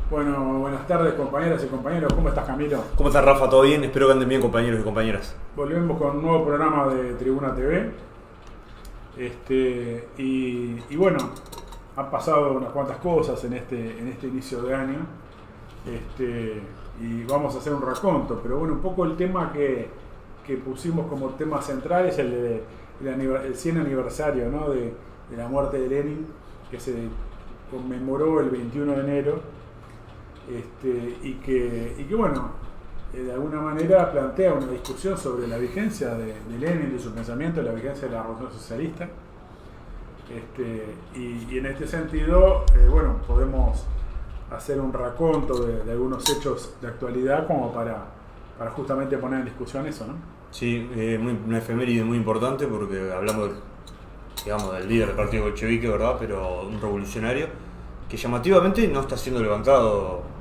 Bueno, buenas tardes compañeras y compañeros, ¿cómo estás Camilo? ¿Cómo estás, Rafa? ¿Todo bien? Espero que anden bien, compañeros y compañeras. Volvemos con un nuevo programa de Tribuna TV. Y bueno, han pasado unas cuantas cosas en este inicio de año. Y vamos a hacer un raconto, pero bueno, un poco el tema que pusimos como tema central es el 100 aniversario, ¿no? de la muerte de Lenin, que se conmemoró el 21 de enero. Y que bueno, de alguna manera plantea una discusión sobre la vigencia de Lenin, de su pensamiento, la vigencia de la revolución socialista. Y en este sentido, bueno, podemos hacer un raconto de algunos hechos de actualidad como para justamente poner en discusión eso, ¿no? Sí, una efeméride muy importante porque hablamos, digamos, del líder del partido bolchevique, ¿verdad? Pero un revolucionario que llamativamente no está siendo levantado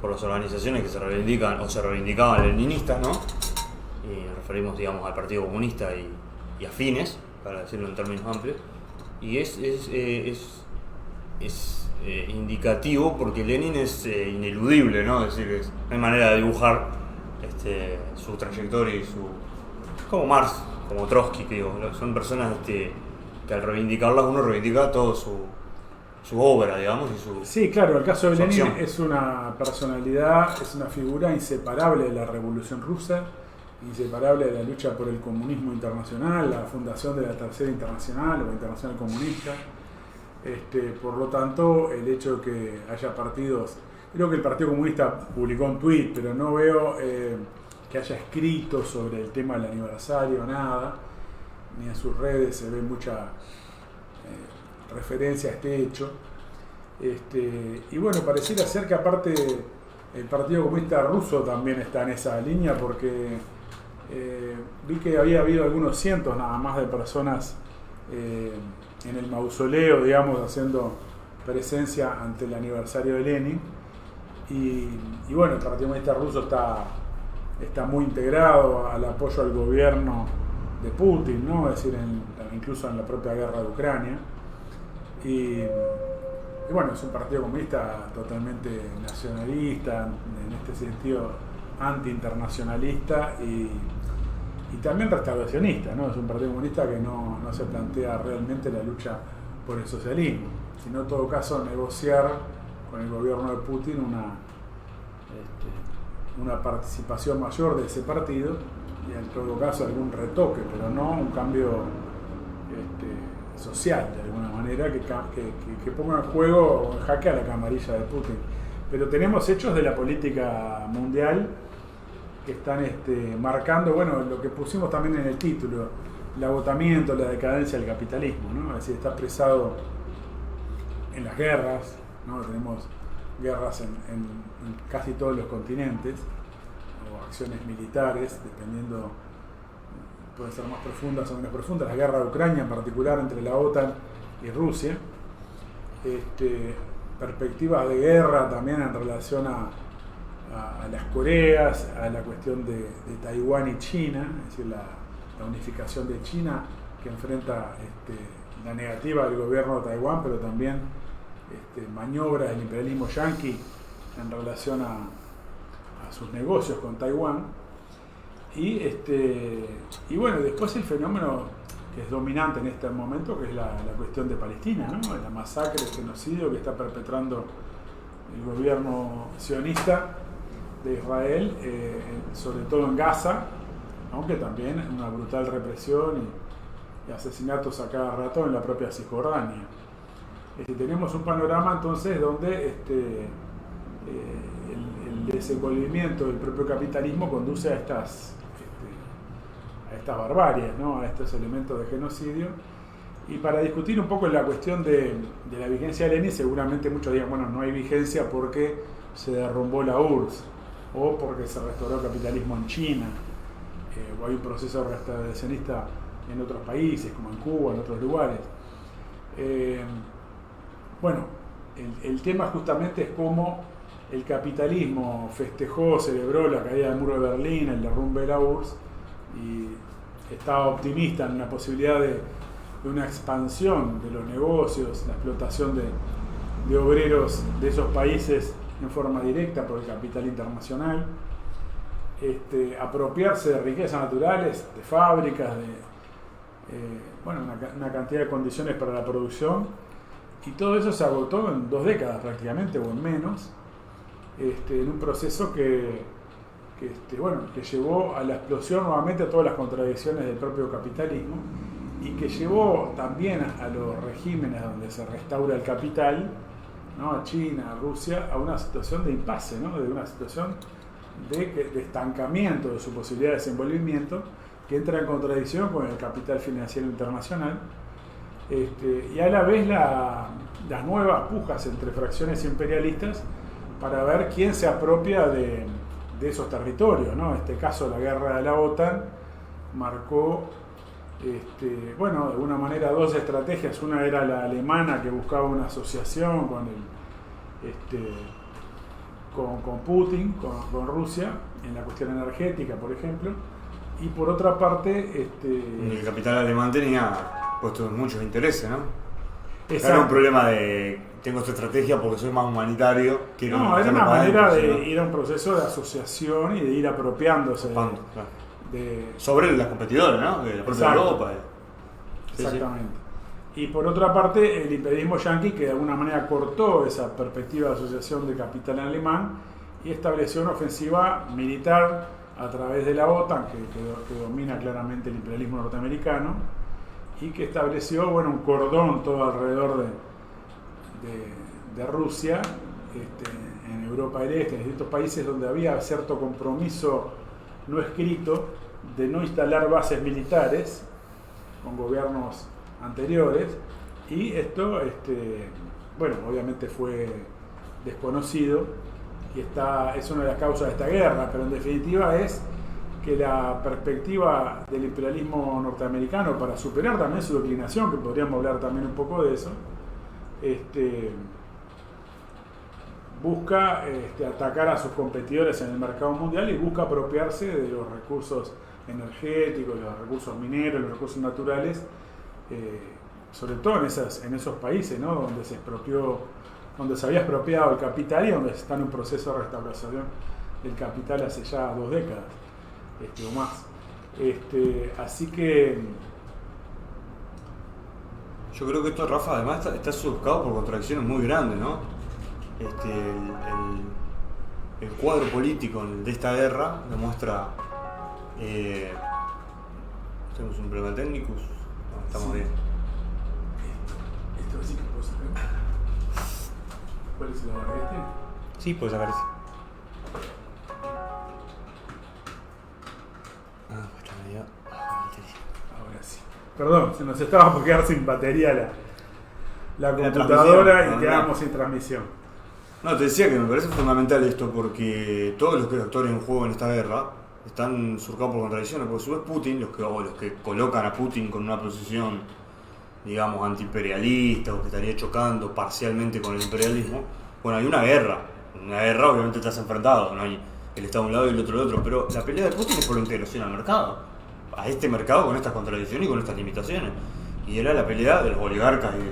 por las organizaciones que se reivindican o se reivindicaban leninistas, ¿no? Y nos referimos, digamos, al Partido Comunista y afines, para decirlo en términos amplios. Y es indicativo porque Lenin es ineludible, ¿no? Es decir, no hay manera de dibujar su trayectoria y como Marx, como Trotsky, que digo, son personas que al reivindicarlas uno reivindica todo su obra, digamos, y su Sí, claro, el caso de Lenin acción. es una personalidad, es una figura inseparable de la Revolución Rusa, inseparable de la lucha por el comunismo internacional, la fundación de la Tercera Internacional o Internacional Comunista. Por lo tanto, el hecho de que haya partidos, creo que el Partido Comunista publicó un tuit, pero no veo que haya escrito sobre el tema del aniversario, nada, ni en sus redes se ve mucha referencia a este hecho. Y bueno, pareciera ser que aparte el Partido Comunista Ruso también está en esa línea porque vi que había habido algunos cientos nada más de personas en el mausoleo, digamos, haciendo presencia ante el aniversario de Lenin. Y bueno, el Partido Comunista Ruso está muy integrado al apoyo al gobierno de Putin, ¿no? Es decir, incluso en la propia guerra de Ucrania. Y bueno, es un partido comunista totalmente nacionalista, en este sentido anti-internacionalista y también restauracionista, ¿no? Es un partido comunista que no se plantea realmente la lucha por el socialismo, sino en todo caso negociar con el gobierno de Putin una participación mayor de ese partido y en todo caso algún retoque, pero no un cambio social de alguna manera que ponga en juego o en jaque a la camarilla de Putin. Pero tenemos hechos de la política mundial que están marcando, bueno, lo que pusimos también en el título, el agotamiento, la decadencia del capitalismo, ¿no? Es decir, está expresado en las guerras, ¿no? Tenemos guerras en casi todos los continentes, o acciones militares, dependiendo, pueden ser más profundas o menos profundas, la guerra de Ucrania en particular entre la OTAN y Rusia, perspectivas de guerra también en relación a las Coreas, a la cuestión de Taiwán y China, es decir, la unificación de China que enfrenta la negativa del gobierno de Taiwán, pero también maniobras del imperialismo yanqui en relación a sus negocios con Taiwán. Y bueno, después el fenómeno que es dominante en este momento, que es la cuestión de Palestina, ¿no? La masacre, el genocidio que está perpetrando el gobierno sionista de Israel, sobre todo en Gaza, aunque también una brutal represión y asesinatos a cada rato en la propia Cisjordania. Tenemos un panorama entonces donde el desenvolvimiento del propio capitalismo conduce a estas barbaries, ¿no? A estos elementos de genocidio. Y para discutir un poco la cuestión de la vigencia de Lenin, seguramente muchos digan, bueno, no hay vigencia porque se derrumbó la URSS o porque se restauró el capitalismo en China, o hay un proceso restauracionista en otros países, como en Cuba, en otros lugares. Bueno, el tema justamente es cómo el capitalismo festejó, celebró la caída del muro de Berlín, el derrumbe de la URSS, y estaba optimista en la posibilidad de una expansión de los negocios, la explotación de obreros de esos países en forma directa por el capital internacional, apropiarse de riquezas naturales, de fábricas, una cantidad de condiciones para la producción, y todo eso se agotó en 2 décadas prácticamente, o en menos, en un proceso que llevó a la explosión nuevamente a todas las contradicciones del propio capitalismo, y que llevó también a los regímenes donde se restaura el capital, ¿no? A China, a Rusia, a una situación de impasse, ¿no? De una situación de estancamiento de su posibilidad de desenvolvimiento, que entra en contradicción con el capital financiero internacional, y a la vez las nuevas pujas entre fracciones imperialistas para ver quién se apropia de esos territorios, ¿no? En este caso, la guerra de la OTAN marcó, de alguna manera, 2 estrategias. Una era la alemana, que buscaba una asociación con Putin, con Rusia, en la cuestión energética, por ejemplo, y por otra parte... El capital alemán tenía puestos muchos intereses, ¿no? Exacto. Era un problema de, tengo esta estrategia porque soy más humanitario. Era una manera de ir a un proceso de asociación y de ir apropiándose sobre las competidoras, ¿no? De la propia Europa. Exactamente. Sí. Y por otra parte, el imperialismo yanqui, que de alguna manera cortó esa perspectiva de asociación de capital alemán y estableció una ofensiva militar a través de la OTAN, que domina claramente el imperialismo norteamericano, y que estableció un cordón todo alrededor de Rusia, en Europa del Este, en distintos países donde había cierto compromiso no escrito de no instalar bases militares con gobiernos anteriores, y esto obviamente fue desconocido y es una de las causas de esta guerra, pero en definitiva es que la perspectiva del imperialismo norteamericano para superar también su declinación, que podríamos hablar también un poco de eso, busca atacar a sus competidores en el mercado mundial y busca apropiarse de los recursos energéticos, los recursos mineros, los recursos naturales, sobre todo en esos países, ¿no? donde se había expropiado el capital y donde está en un proceso de restauración del capital hace ya 2 décadas o más. Así que yo creo que esto, Rafa, además está surcado por contradicciones muy grandes, ¿no? El cuadro político de esta guerra demuestra... tenemos un problema técnico, estamos bien. Esto sí que puedo sacar. ¿Cuál es el agarrete? Sí, puedes sacar ese. Ahora sí. Perdón, se nos estaba por quedar sin batería la computadora y quedamos sin transmisión. No, te decía que me parece fundamental esto porque todos los actores en juego en esta guerra están surcados por contradicciones, porque a su vez Putin, los que colocan a Putin con una posición, digamos, antiimperialista o que estaría chocando parcialmente con el imperialismo, hay una guerra obviamente estás enfrentado, no hay el Estado de un lado y el otro del otro, pero la pelea de Putin es por la integración al mercado, a este mercado con estas contradicciones y con estas limitaciones, y era la pelea de los oligarcas y de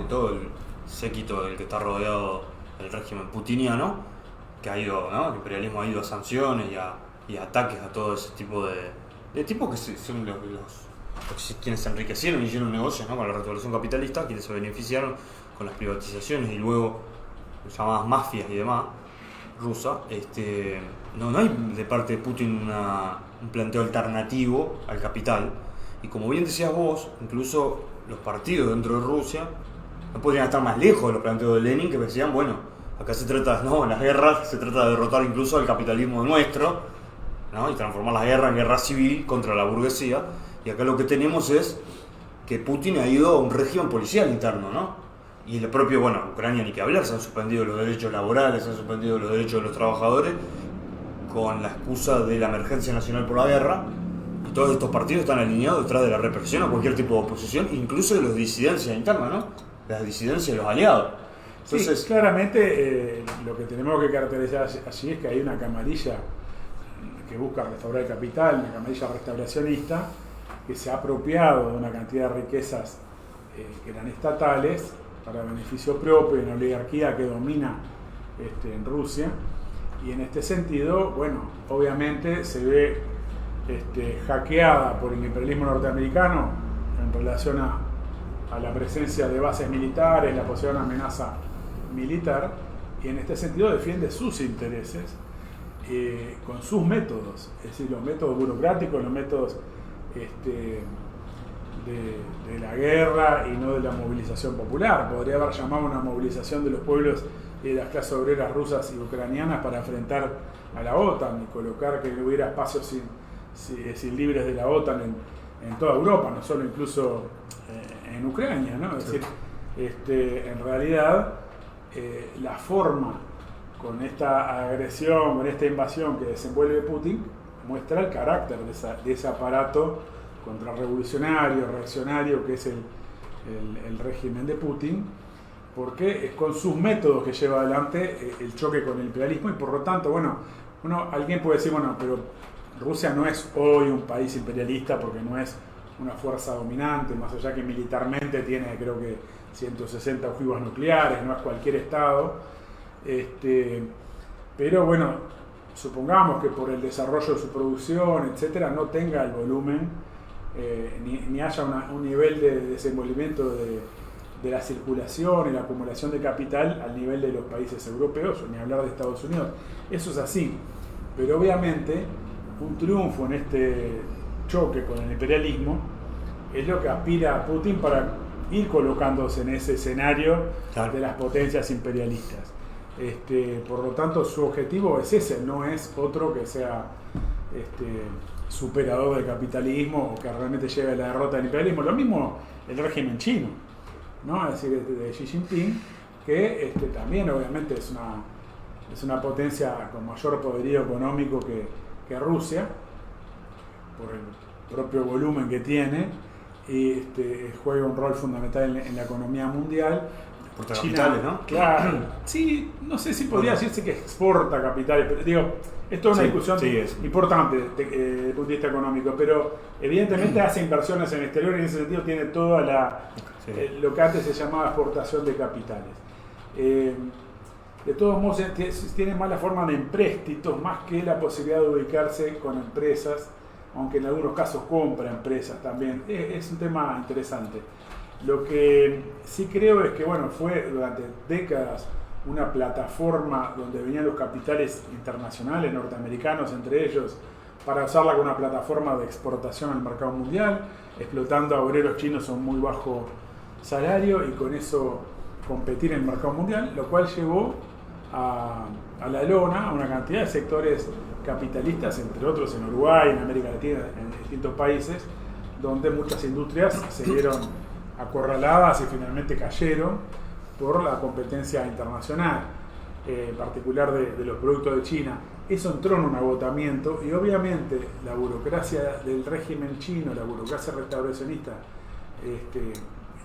todo el séquito del que está rodeado el régimen putiniano, que ha ido, ¿no? El imperialismo ha ido a sanciones y a ataques a todo ese tipo de tipos que son los quienes se enriquecieron y hicieron negocios, ¿no? Con la restauración capitalista, quienes se beneficiaron con las privatizaciones y luego llamadas mafias y demás rusa. No hay de parte de Putin un planteo alternativo al capital, y como bien decías vos, incluso los partidos dentro de Rusia no podrían estar más lejos de los planteos de Lenin, que decían, acá se trata, en las guerras se trata de derrotar incluso al capitalismo nuestro, ¿no? Y transformar las guerras en guerra civil contra la burguesía. Y acá lo que tenemos es que Putin ha ido a un régimen policial interno, ¿no? Y el propio, Ucrania ni que hablar, se han suspendido los derechos laborales, se han suspendido los derechos de los trabajadores con la excusa de la emergencia nacional por la guerra. Y todos estos partidos están alineados detrás de la represión a cualquier tipo de oposición, incluso de las disidencias internas, ¿no? Las disidencias de los aliados. Entonces, sí, claramente lo que tenemos que caracterizar allí es que hay una camarilla que busca restaurar el capital, una camarilla restauracionista, que se ha apropiado de una cantidad de riquezas que eran estatales para beneficio propio, y una oligarquía que domina en Rusia. Y en este sentido, bueno, obviamente se ve hackeada por el imperialismo norteamericano en relación a la presencia de bases militares, la posibilidad de una amenaza militar, y en este sentido defiende sus intereses con sus métodos, es decir, los métodos burocráticos, los métodos de la guerra y no de la movilización popular. Podría haber llamado una movilización de los pueblos y de las clases obreras rusas y ucranianas para enfrentar a la OTAN y colocar que hubiera espacios sin libres de la OTAN en toda Europa, no solo incluso en Ucrania, ¿no? Es decir, en realidad la forma con esta agresión, con esta invasión que desenvuelve Putin, muestra el carácter de ese aparato contrarrevolucionario, reaccionario que es el régimen de Putin, porque es con sus métodos que lleva adelante el choque con el imperialismo, y por lo tanto, bueno, alguien puede decir, bueno, pero Rusia no es hoy un país imperialista porque no es una fuerza dominante, más allá que militarmente tiene, creo que 160 ojivas nucleares, no es cualquier estado, pero bueno, supongamos que por el desarrollo de su producción, etcétera, no tenga el volumen ni haya un nivel de desenvolvimiento de la circulación y la acumulación de capital al nivel de los países europeos, o ni hablar de Estados Unidos. Eso es así, pero obviamente un triunfo en este choque con el imperialismo es lo que aspira a Putin para ir colocándose en ese escenario de las potencias imperialistas. Por lo tanto, su objetivo es ese, no es otro que sea superador del capitalismo o que realmente lleve a la derrota del imperialismo. Lo mismo el régimen chino, ¿no? Es decir, de Xi Jinping, que también obviamente es una potencia con mayor poderío económico que Rusia, por el propio volumen que tiene, y juega un rol fundamental en la economía mundial. Exporta capitales, ¿no? Claro, sí, no sé si podría decirse que exporta capitales, pero digo, esto es una discusión importante desde el punto de vista económico, pero evidentemente hace inversiones en el exterior y en ese sentido tiene toda lo que antes se llamaba exportación de capitales. De todos modos, tiene más la forma de empréstitos más que la posibilidad de ubicarse con empresas, aunque en algunos casos compra empresas también. Es un tema interesante. Lo que sí creo es que fue durante décadas una plataforma donde venían los capitales internacionales, norteamericanos entre ellos, para usarla como una plataforma de exportación al mercado mundial, explotando a obreros chinos a un muy bajo salario y con eso competir en el mercado mundial, lo cual llevó a la lona a una cantidad de sectores capitalistas, entre otros en Uruguay, en América Latina, en distintos países, donde muchas industrias se vieron acorraladas y finalmente cayeron por la competencia internacional, en particular de los productos de China. Eso entró en un agotamiento y obviamente la burocracia del régimen chino, la burocracia restauracionista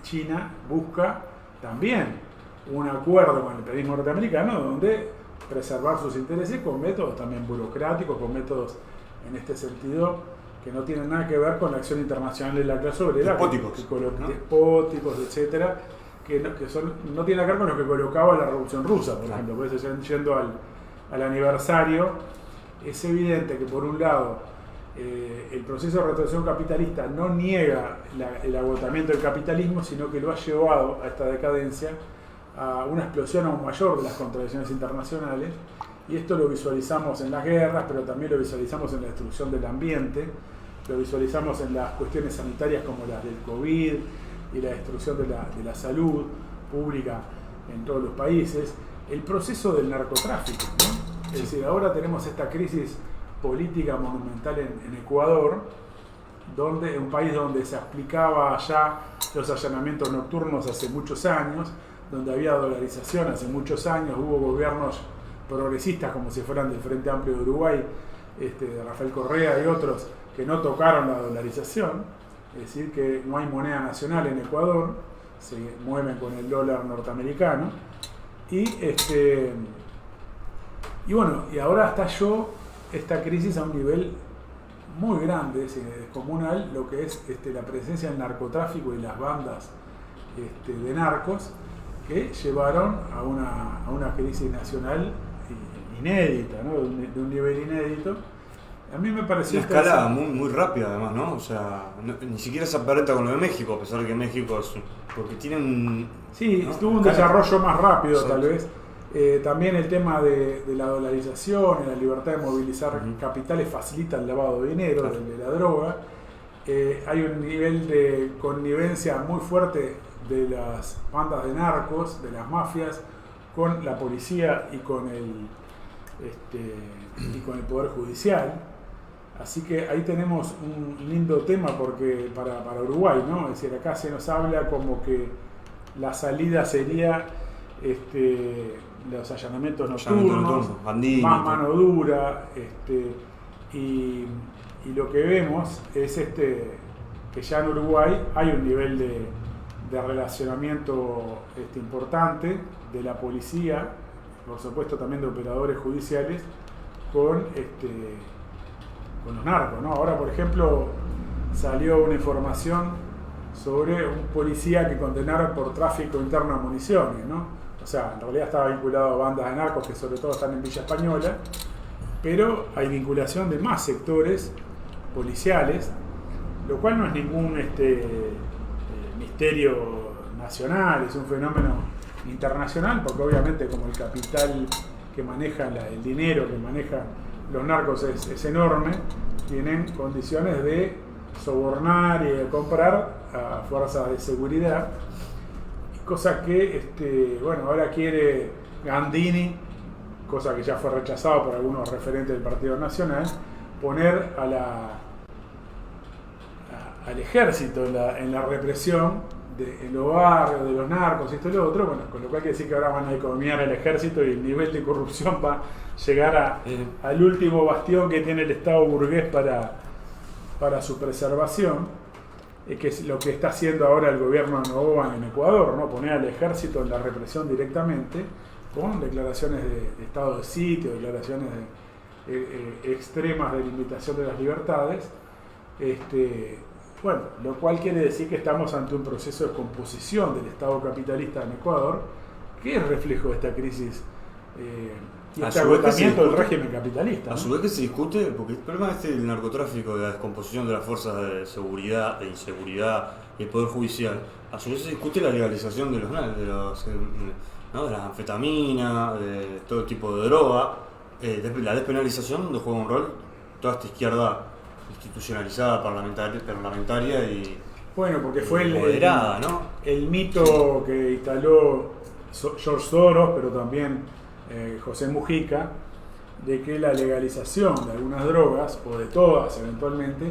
china, busca también un acuerdo con el imperialismo norteamericano donde preservar sus intereses con métodos también burocráticos, con métodos en este sentido que no tienen nada que ver con la acción internacional de la clase obrera, despóticos, etcétera, que no tienen que ver con lo que colocaba la Revolución Rusa, por ejemplo. Por eso, yendo al aniversario, es evidente que por un lado el proceso de restauración capitalista no niega el agotamiento del capitalismo, sino que lo ha llevado a esta decadencia, a una explosión aún mayor de las contradicciones internacionales, y esto lo visualizamos en las guerras, pero también lo visualizamos en la destrucción del ambiente, lo visualizamos en las cuestiones sanitarias como las del COVID y la destrucción de la salud pública en todos los países, el proceso del narcotráfico, ¿no? Es decir, ahora tenemos esta crisis política monumental en Ecuador, donde un país donde se aplicaba ya los allanamientos nocturnos hace muchos años, donde había dolarización hace muchos años, hubo gobiernos progresistas como si fueran del Frente Amplio de Uruguay, de Rafael Correa y otros, que no tocaron la dolarización, es decir, que no hay moneda nacional en Ecuador, se mueven con el dólar norteamericano, y ahora estalló esta crisis a un nivel muy grande, es descomunal, lo que es la presencia del narcotráfico y las bandas de narcos, que llevaron a una crisis nacional inédita, ¿no? De un nivel inédito. A mí me pareció una escala muy rápida además, ¿no? O sea, ni siquiera se aparenta con lo de México, a pesar de que México es... porque tienen... Sí, ¿no? tuvo un desarrollo más rápido. Exacto. Tal vez. También el tema de la dolarización y la libertad de movilizar capitales facilita el lavado de dinero, Claro. de la droga. Hay un nivel de connivencia muy fuerte de las bandas de narcos, de las mafias, con la policía y con el Poder Judicial. Así que ahí tenemos un lindo tema porque para Uruguay, ¿no? Es decir, acá se nos habla como que la salida sería los allanamientos nocturnos, bandidos, más mano dura, y lo que vemos es que ya en Uruguay hay un nivel de relacionamiento importante de la policía, por supuesto también de operadores judiciales, con los narcos, ¿no? Ahora, por ejemplo, salió una información sobre un policía que condenaron por tráfico interno de municiones, ¿no? O sea, en realidad estaba vinculado a bandas de narcos que sobre todo están en Villa Española, pero hay vinculación de más sectores policiales, lo cual no es ningún misterio nacional, es un fenómeno internacional, porque obviamente como el capital que maneja, el dinero que maneja los narcos es enorme, tienen condiciones de sobornar y de comprar a fuerzas de seguridad, cosa que ahora quiere Gandini, cosa que ya fue rechazado por algunos referentes del Partido Nacional, poner al ejército en la represión en los barrios de los narcos y esto y lo otro, bueno, con lo cual quiere decir que ahora van a economizar el ejército y el nivel de corrupción va a llegar al último bastión que tiene el Estado burgués para su preservación, que es lo que está haciendo ahora el gobierno de Noboa en Ecuador, ¿no? Poner al ejército en la represión directamente, con declaraciones de estado de sitio, declaraciones extremas de limitación de las libertades. Bueno, lo cual quiere decir que estamos ante un proceso de composición del Estado capitalista en Ecuador, que es reflejo de esta crisis y este agotamiento del régimen capitalista, ¿no? A su vez que se discute, porque el problema del narcotráfico, de la descomposición de las fuerzas de seguridad, de inseguridad y el Poder Judicial, a su vez se discute la legalización de de las anfetaminas, de todo tipo de droga, la despenalización donde juega un rol toda esta izquierda institucionalizada, parlamentaria y bueno, porque fue moderada, ¿no? el mito que instaló George Soros, pero también José Mujica, de que la legalización de algunas drogas, o de todas eventualmente,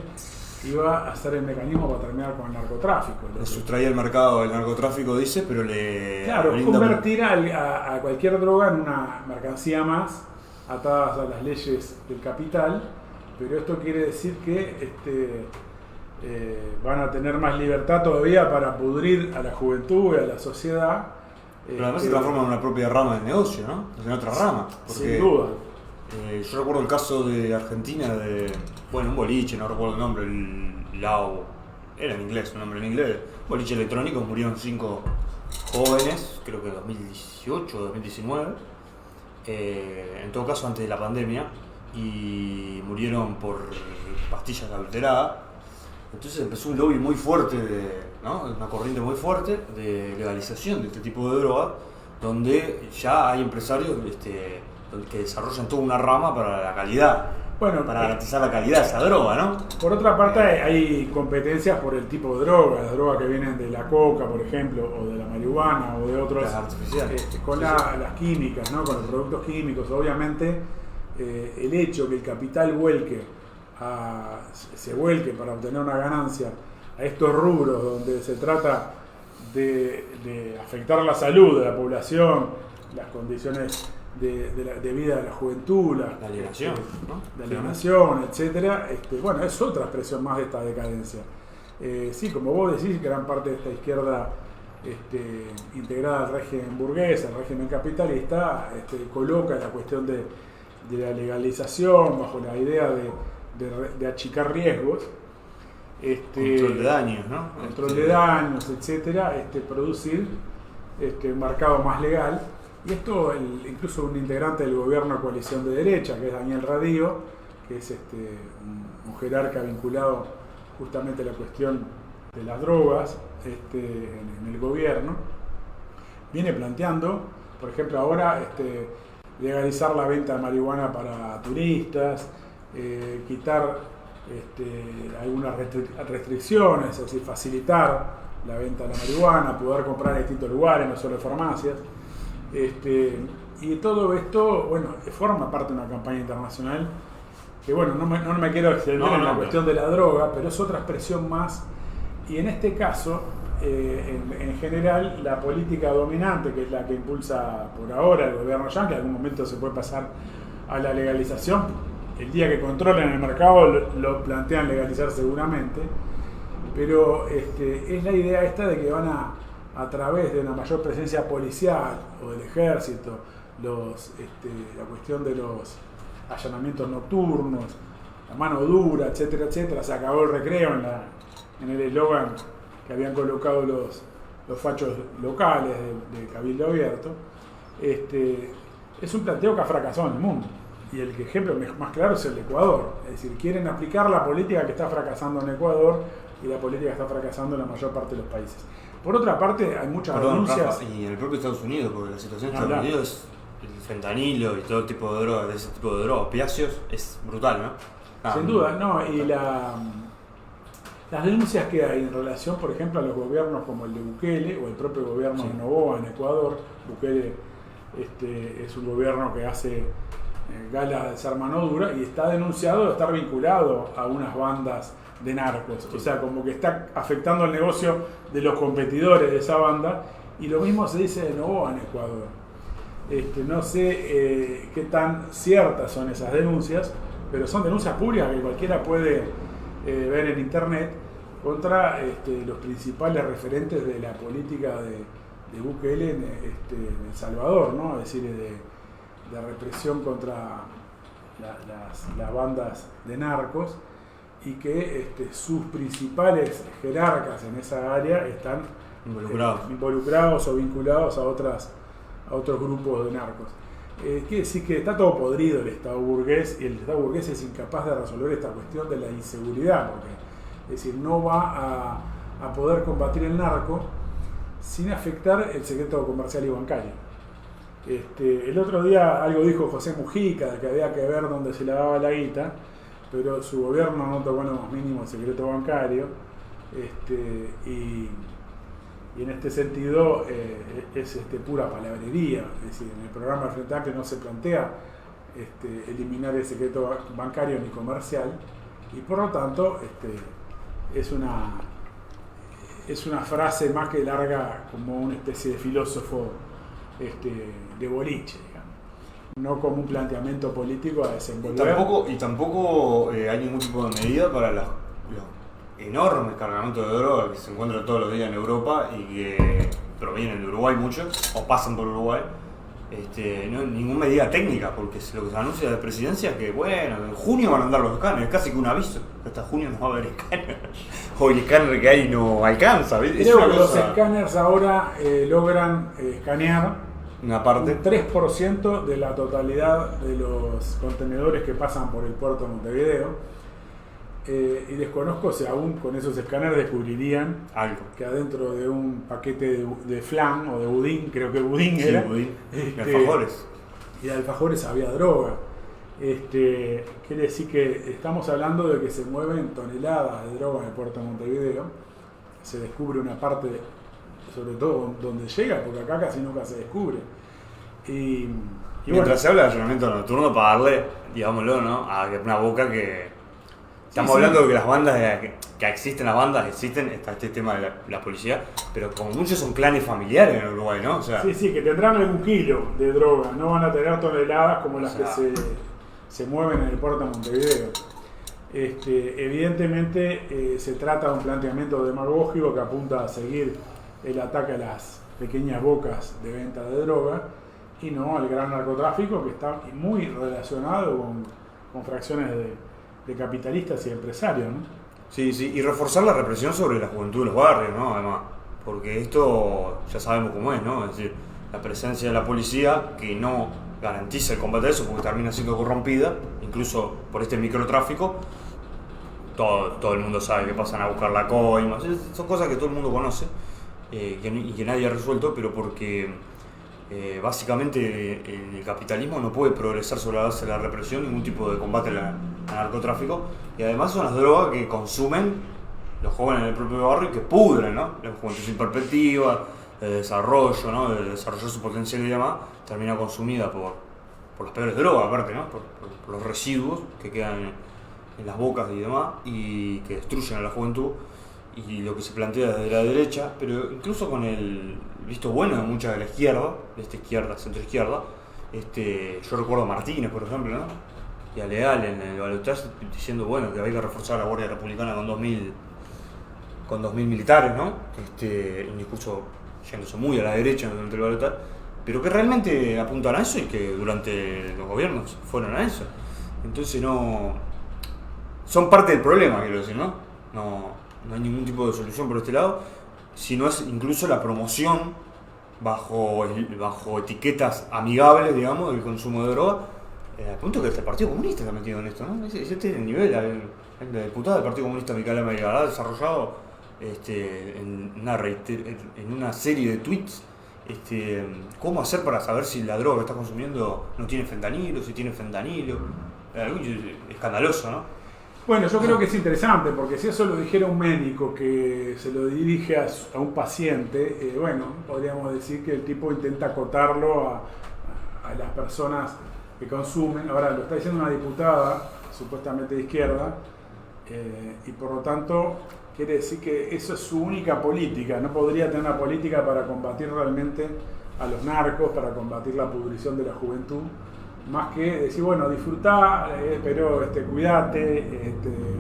iba a ser el mecanismo para terminar con el narcotráfico. Le sustraía el mercado del narcotráfico, dice, pero Claro, convertir a cualquier droga en una mercancía más, atadas a las leyes del capital, pero esto quiere decir que van a tener más libertad todavía para pudrir a la juventud y a la sociedad. Pero además se transforma en una propia rama del negocio, ¿no? En otra rama. Porque, sin duda. Yo recuerdo el caso de Argentina un boliche, no recuerdo el nombre, el Lau, era en inglés, un nombre en inglés, boliche electrónico, murieron 5 jóvenes, creo que 2018 o 2019, en todo caso antes de la pandemia, y murieron por pastillas adulteradas. Entonces empezó un lobby muy fuerte, una corriente muy fuerte de legalización de este tipo de drogas, donde ya hay empresarios que desarrollan toda una rama para la calidad, para garantizar la calidad de esa droga, ¿no? Por otra parte hay competencias por el tipo de droga, las drogas que vienen de la coca, por ejemplo, o de la marihuana, o de otros, las artificiales. Con las químicas, ¿no? Con los productos químicos. Obviamente el hecho que el capital se vuelque para obtener una ganancia a estos rubros donde se trata de afectar la salud de la población, las condiciones de vida de la juventud, la alienación, ¿no? La alienación, etcétera, bueno, es otra expresión más de esta decadencia. Sí, como vos decís, gran parte de esta izquierda integrada al régimen burgués, al régimen capitalista, coloca la cuestión de la legalización bajo la idea de achicar riesgos, control de daños, ¿no? Control de daños, etcétera, producir un mercado más legal. Y esto, incluso un integrante del gobierno de coalición de derecha, que es Daniel Radío, que es un jerarca vinculado justamente a la cuestión de las drogas en el gobierno, viene planteando, por ejemplo, ahora legalizar la venta de marihuana para turistas, quitar algunas restricciones, es decir, facilitar la venta de la marihuana, poder comprar en distintos lugares, no solo en farmacias. Y todo esto, bueno, forma parte de una campaña internacional que, bueno, no me quiero extender en la cuestión de la droga, pero es otra expresión más. Y en este caso, en general, la política dominante, que es la que impulsa por ahora el gobierno yankee, en algún momento se puede pasar a la legalización, el día que controlen el mercado lo plantean legalizar seguramente, pero es la idea esta de que van a través de una mayor presencia policial o del ejército, la cuestión de los allanamientos nocturnos, la mano dura, etcétera, etcétera. Se acabó el recreo en el eslogan que habían colocado los fachos locales de Cabildo Abierto. Es un planteo que ha fracasado en el mundo. Y el ejemplo más claro es el de Ecuador. Es decir, quieren aplicar la política que está fracasando en Ecuador y la política que está fracasando en la mayor parte de los países. Por otra parte, hay muchas denuncias. Rafa, y en el propio Estados Unidos, porque la situación en Estados Unidos es el fentanilo y todo tipo de drogas, de ese tipo de drogas, opiáceos, es brutal, ¿no? Sin duda, no. Y las denuncias que hay en relación, por ejemplo, a los gobiernos como el de Bukele o el propio gobierno de Noboa en Ecuador. Bukele es un gobierno que hace gala de ser mano dura y está denunciado de estar vinculado a unas bandas de narcos, o sea, como que está afectando el negocio de los competidores de esa banda, y lo mismo se dice de Noboa en Ecuador. No sé qué tan ciertas son esas denuncias, pero son denuncias públicas que cualquiera puede ver en internet contra los principales referentes de la política de Bukele en El Salvador, ¿no? Es decir, de represión contra las bandas de narcos, y que sus principales jerarcas en esa área están involucrados o vinculados a otros grupos de narcos. Quiere decir que está todo podrido el Estado burgués, y el Estado burgués es incapaz de resolver esta cuestión de la inseguridad, porque es decir, no va a poder combatir el narco sin afectar el secreto comercial y bancario. El otro día algo dijo José Mujica de que había que ver dónde se lavaba la guita, pero su gobierno no tocó en lo más mínimo el secreto bancario, y en este sentido es pura palabrería. Es decir, en el programa del Frente Amplio no se plantea eliminar el secreto bancario ni comercial, y por lo tanto es una frase más que larga como una especie de filósofo de boliche, no como un planteamiento político a desenvolver. Y tampoco hay ningún tipo de medida para los enormes cargamentos de droga que se encuentran todos los días en Europa y que provienen de Uruguay muchos, o pasan por Uruguay. No ninguna medida técnica, porque lo que se anuncia de presidencia es que, bueno, en junio van a andar los escáneres, casi que un aviso, que hasta junio no va a haber escáner, o el escáner que hay no alcanza. Creo que los escáneres ahora logran escanear una parte, un 3% de la totalidad de los contenedores que pasan por el puerto de Montevideo, y desconozco si aún con esos escáneres descubrirían algo que adentro de un paquete de flan o de budín, creo que budín era, budín. De alfajores. Y de alfajores había droga. Quiere decir que estamos hablando de que se mueven toneladas de droga en el puerto de Montevideo. Se descubre una parte, sobre todo donde llega, porque acá casi nunca se descubre. Y mientras bueno, se habla de allanamiento nocturno, para darle, digámoslo, ¿no?, a una boca que estamos hablando de que las bandas que existen, está este tema de la policía, pero como muchos son clanes familiares en Uruguay, ¿no? O sea, sí, que tendrán algún kilo de droga, no van a tener toneladas como las que se mueven en el puerto de Montevideo. Evidentemente se trata de un planteamiento demagógico que apunta a seguir el ataque a las pequeñas bocas de venta de droga y no al gran narcotráfico, que está muy relacionado con fracciones de capitalistas y empresarios, ¿no? Sí, y reforzar la represión sobre la juventud de los barrios, ¿no? Además, porque esto ya sabemos cómo es, ¿no? Es decir, la presencia de la policía que no garantiza el combate a eso porque termina siendo corrompida, incluso por este microtráfico. Todo el mundo sabe que pasan a buscar la coima, son cosas que todo el mundo conoce y que nadie ha resuelto, pero porque básicamente el capitalismo no puede progresar sobre la base de la represión, ningún tipo de combate al narcotráfico, y además son las drogas que consumen los jóvenes en el propio barrio y que pudren, ¿no? La juventud sin perspectiva, de desarrollo, ¿no? De desarrollar su potencial y demás, termina consumida por las peores drogas, aparte, ¿no? Por los residuos que quedan en las bocas y demás, y que destruyen a la juventud, y lo que se plantea desde la derecha, pero incluso con el visto bueno de mucha de la izquierda, de esta izquierda, centro-izquierda, yo recuerdo a Martínez, por ejemplo, ¿no? Y a Leal en el balotaje diciendo, bueno, que hay que reforzar a la Guardia Republicana con 2000 militares, ¿no? Un discurso yéndose muy a la derecha durante el balotaje, pero que realmente apuntan a eso y que durante los gobiernos fueron a eso. Entonces son parte del problema, quiero decir, ¿no? No hay ningún tipo de solución por este lado, sino es incluso la promoción bajo etiquetas amigables, digamos, del consumo de droga, al punto que hasta el Partido Comunista está metido en esto, ¿no? Ese es el nivel. La diputada del Partido Comunista, Micaela María, ha desarrollado en una serie de tweets cómo hacer para saber si la droga que está consumiendo no tiene fentanilo, si tiene fentanilo. Escandaloso, ¿no? Bueno, yo creo que es interesante, porque si eso lo dijera un médico que se lo dirige a un paciente, bueno, podríamos decir que el tipo intenta acotarlo a las personas que consumen. Ahora, lo está diciendo una diputada, supuestamente de izquierda, y por lo tanto quiere decir que eso es su única política. No podría tener una política para combatir realmente a los narcos, para combatir la pudrición de la juventud, más que decir, bueno, disfrutá, pero cuidate,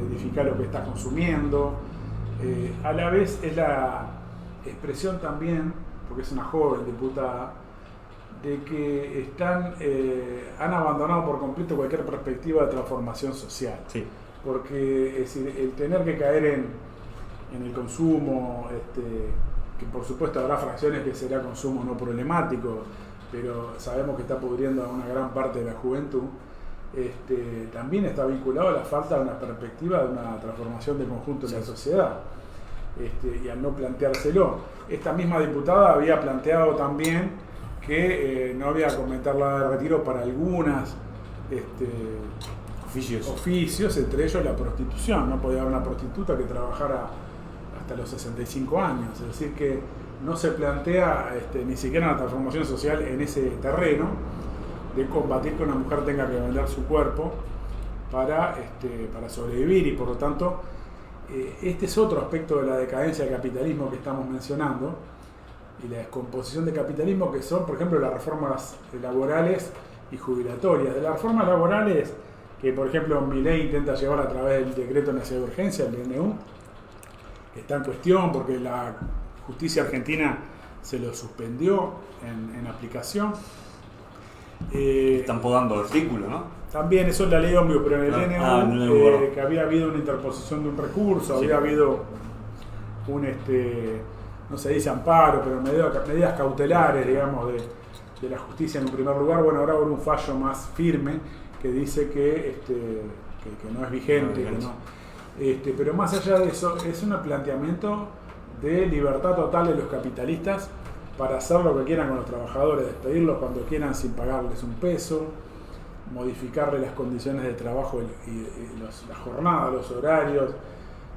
verifica lo que estás consumiendo. A la vez es la expresión también, porque es una joven diputada, de que han abandonado por completo cualquier perspectiva de transformación social. Sí. Porque es decir, el tener que caer en el consumo, que por supuesto habrá fracciones que será consumo no problemático, pero sabemos que está pudriendo a una gran parte de la juventud, también está vinculado a la falta de una perspectiva de una transformación del conjunto de la sociedad, y al no planteárselo. Esta misma diputada había planteado también que no había que aumentar la edad de retiro para algunas oficios, entre ellos la prostitución. No podía haber una prostituta que trabajara hasta los 65 años, es decir que no se plantea ni siquiera una transformación social en ese terreno de combatir que una mujer tenga que vender su cuerpo para sobrevivir, y por lo tanto este es otro aspecto de la decadencia del capitalismo que estamos mencionando y la descomposición del capitalismo, que son, por ejemplo, las reformas laborales y jubilatorias. De las reformas laborales que, por ejemplo, Milei intenta llevar a través del decreto nacional de urgencia, el DNU, que está en cuestión porque la justicia argentina se lo suspendió en aplicación. Están podando artículos, ¿no? También eso es la ley ómnibus, pero en el DNU, que había habido una interposición de un recurso, sí. Había habido un, no se dice amparo, pero medidas cautelares, digamos, de la justicia en un primer lugar. Bueno, ahora hubo un fallo más firme que dice que no es vigente, pero más allá de eso, es un planteamiento de libertad total de los capitalistas para hacer lo que quieran con los trabajadores, despedirlos cuando quieran sin pagarles un peso, modificarle las condiciones de trabajo y las jornadas, los horarios,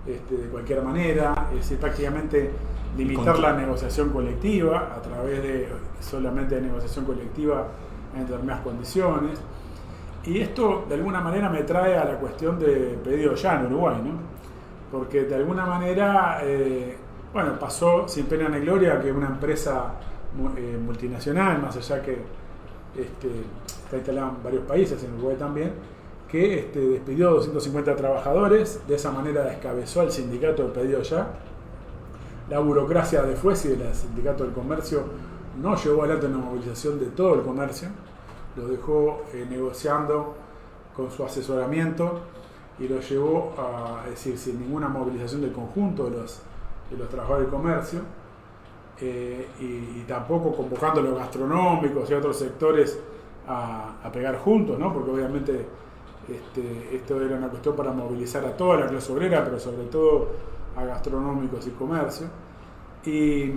de cualquier manera, es decir, prácticamente limitar la negociación colectiva a través de solamente de negociación colectiva en determinadas condiciones. Y esto de alguna manera me trae a la cuestión de pedido ya en Uruguay, ¿no? Porque de alguna manera pasó sin pena ni gloria que una empresa multinacional, más allá que está instalada en varios países, en Uruguay también, que despidió 250 trabajadores, de esa manera descabezó al sindicato de pedido ya. La burocracia de FUESI, del sindicato del comercio, no llevó adelante una movilización de todo el comercio, lo dejó negociando con su asesoramiento y lo llevó a decir sin ninguna movilización del conjunto de los trabajadores del comercio. y tampoco convocando a los gastronómicos y a otros sectores a pegar juntos, ¿no? Porque obviamente esto era una cuestión para movilizar a toda la clase obrera, pero sobre todo a gastronómicos y comercio. Y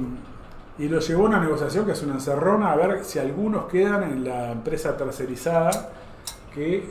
lo llevó a una negociación que es una encerrona, a ver si algunos quedan en la empresa tercerizada que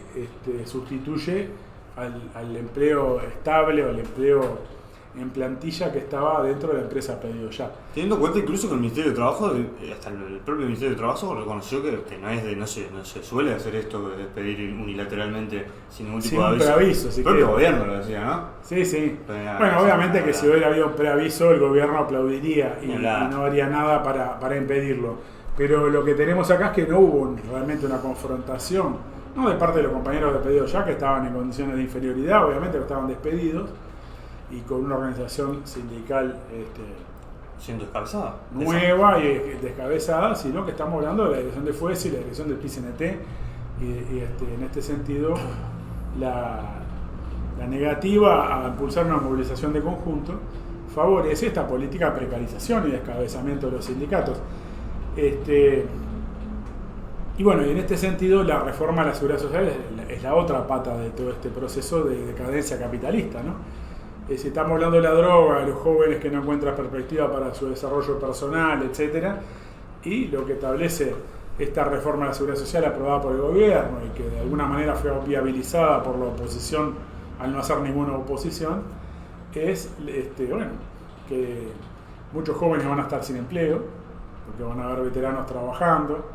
sustituye al empleo estable o al empleo en plantilla que estaba dentro de la empresa Pedido Ya. Teniendo en cuenta incluso que el Ministerio de Trabajo, hasta el propio Ministerio de Trabajo reconoció que no se suele hacer esto de despedir unilateralamente sin ningún tipo de aviso. Preaviso, el propio gobierno lo decía, ¿no? Sí. Bueno, obviamente que si hubiera habido un preaviso el gobierno aplaudiría y no haría nada para impedirlo. Pero lo que tenemos acá es que no hubo realmente una confrontación, no de parte de los compañeros de Pedido Ya, que estaban en condiciones de inferioridad, obviamente que estaban despedidos, y con una organización sindical siendo descabezada, nueva y descabezada, sino que estamos hablando de la dirección de FUES y la dirección del PCNT, y en este sentido la negativa a impulsar una movilización de conjunto favorece esta política de precarización y descabezamiento de los sindicatos. Y bueno, y en este sentido la reforma de la seguridad social es la otra pata de todo este proceso de decadencia capitalista, ¿no? Si estamos hablando de la droga, de los jóvenes que no encuentran perspectiva para su desarrollo personal, etc. Y lo que establece esta reforma de la seguridad social aprobada por el gobierno y que de alguna manera fue viabilizada por la oposición al no hacer ninguna oposición, es que muchos jóvenes van a estar sin empleo, porque van a haber veteranos trabajando,